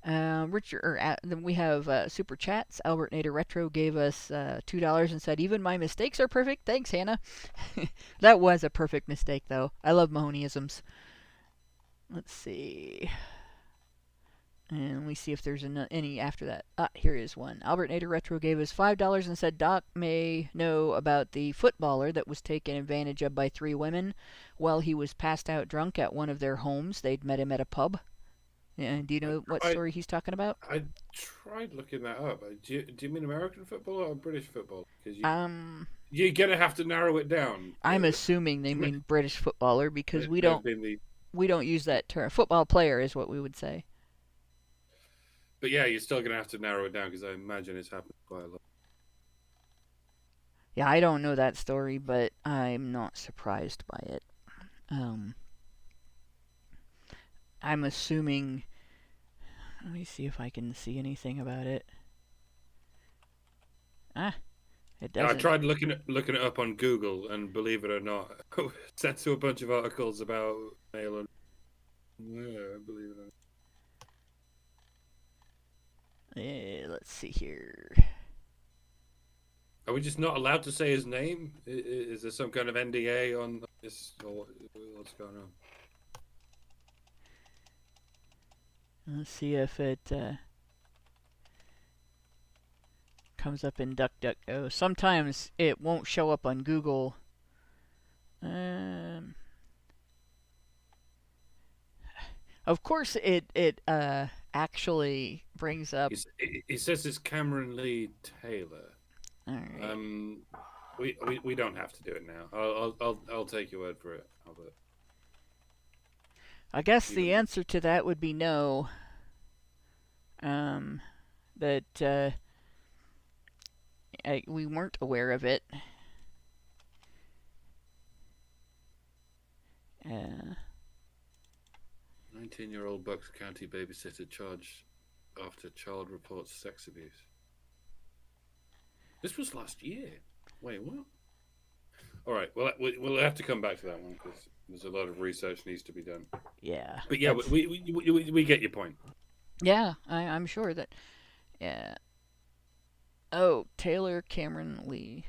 Then we have super chats. Albert Nader Retro gave us $2 and said, even my mistakes are perfect. Thanks, Hannah. That was a perfect mistake, though. I love Mahoneyisms. Let's see. And we see if there's any after that. Here is one. Albert Nader Retro gave us $5 and said, Doc may know about the footballer that was taken advantage of by 3 women while he was passed out drunk at one of their homes. They'd met him at a pub. Yeah, do you know what story he's talking about? I tried looking that up. Do you mean American football or British football? Because you're gonna have to narrow it down. I'm assuming they mean British footballer because we don't use that term. Football player is what we would say. But yeah, you're still gonna have to narrow it down because I imagine it's happened quite a lot. Yeah, I don't know that story, but I'm not surprised by it. I'm assuming. Let me see if I can see anything about it. It doesn't. I tried looking it up on Google, and believe it or not, sent to a bunch of articles about male and believe it or not. Let's see here. Are we just not allowed to say his name? Is there some kind of NDA on this? Or what's going on? Let's see if it comes up in DuckDuckGo. Sometimes it won't show up on Google. Of course, it actually brings up. He says it's Cameron Lee Taylor. All right. We don't have to do it now. I'll take your word for it, Albert. I guess the answer to that would be no. That we weren't aware of it. 19-year-old Bucks County babysitter charged after child reports sex abuse. This was last year. Wait, what? All right. Well, we'll have to come back to that one because there's a lot of research needs to be done. Yeah. But yeah, we get your point. Yeah, I'm sure that. Yeah. Oh, Taylor Cameron Lee.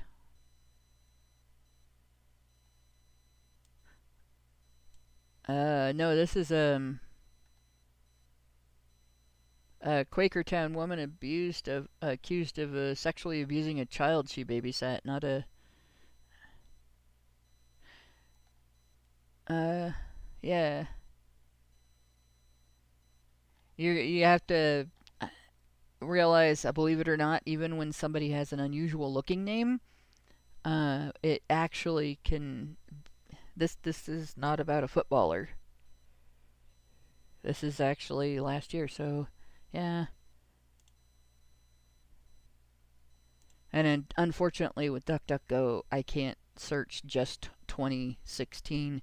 No, this is a Quakertown woman accused of sexually abusing a child she babysat, not a. Yeah. You have to realize, believe it or not, even when somebody has an unusual looking name, it actually can. This is not about a footballer. This is actually last year, so yeah. And then, unfortunately, with DuckDuckGo, I can't search just 2016.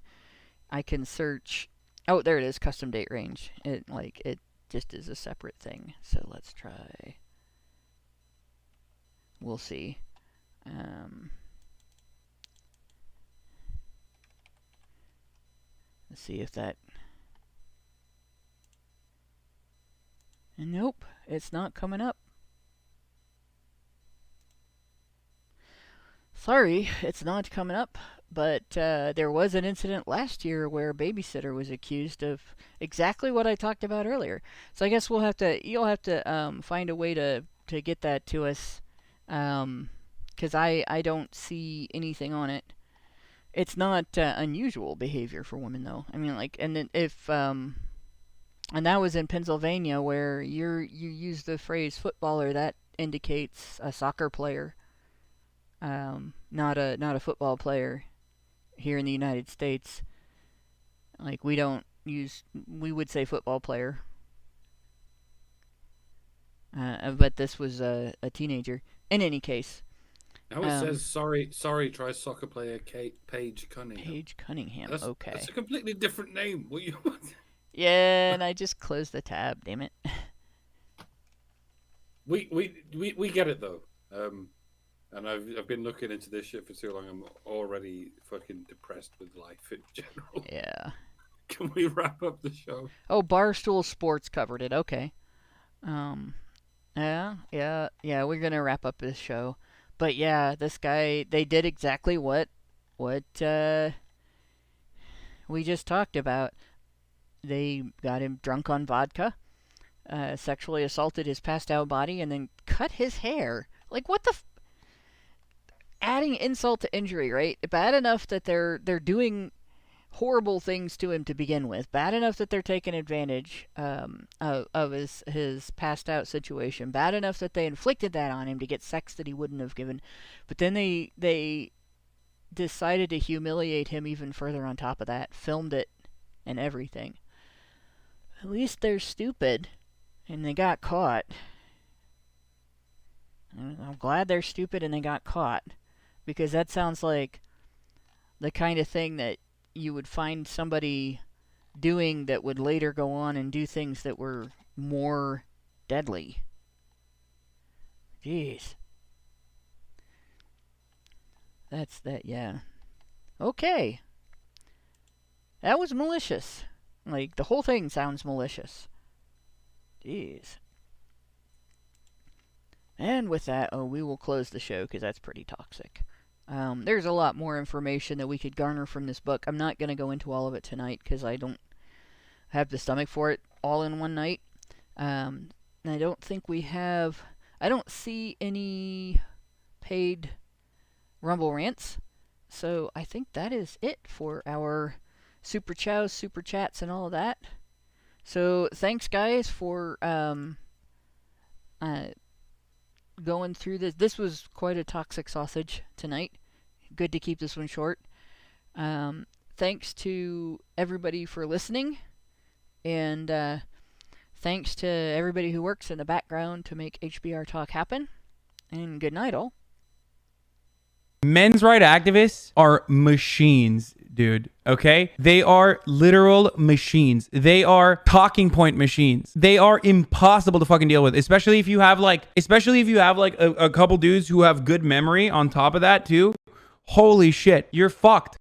I can search. Oh, there it is, custom date range. It just is a separate thing. So let's try. We'll see. Let's see if that. Nope, it's not coming up. Sorry, it's not coming up. But there was an incident last year where a babysitter was accused of exactly what I talked about earlier. So I guess you'll have to find a way to get that to us, because I don't see anything on it. It's not unusual behavior for women, though. I mean, and then and that was in Pennsylvania, where you use the phrase footballer, that indicates a soccer player, not a football player. Here in the United States, we would say football player, but this was a teenager. In any case. Now it says, sorry, try soccer player Paige Cunningham. Paige Cunningham, okay. That's a completely different name. What you? Yeah, and I just closed the tab, damn it. We get it, though. And I've been looking into this shit for too long. I'm already fucking depressed with life in general. Yeah. Can we wrap up the show? Oh, Barstool Sports covered it. Okay. Yeah. We're gonna wrap up this show, but yeah, this guy, they did exactly what we just talked about. They got him drunk on vodka, sexually assaulted his passed out body, and then cut his hair. What the? Adding insult to injury, right? Bad enough that they're doing horrible things to him to begin with. Bad enough that they're taking advantage of his passed out situation. Bad enough that they inflicted that on him to get sex that he wouldn't have given. But then they decided to humiliate him even further on top of that. Filmed it and everything. At least they're stupid and they got caught. I'm glad they're stupid and they got caught. Because that sounds like the kind of thing that you would find somebody doing that would later go on and do things that were more deadly. Jeez. That's that, yeah. Okay. That was malicious. Like, the whole thing sounds malicious. Jeez. And with that, we will close the show because that's pretty toxic. There's a lot more information that we could garner from this book. I'm not going to go into all of it tonight because I don't have the stomach for it all in one night. And I don't think we have... I don't see any paid Rumble rants. So I think that is it for our Super Chows, Super Chats, and all of that. So thanks, guys, for going through this. This was quite a toxic sausage tonight. Good to keep this one short. Thanks to everybody for listening. And thanks to everybody who works in the background to make HBR Talk happen. And good night, all. Men's rights activists are machines, dude. Okay? They are literal machines. They are talking point machines. They are impossible to fucking deal with, especially if you have like a couple dudes who have good memory on top of that too. Holy shit, you're fucked.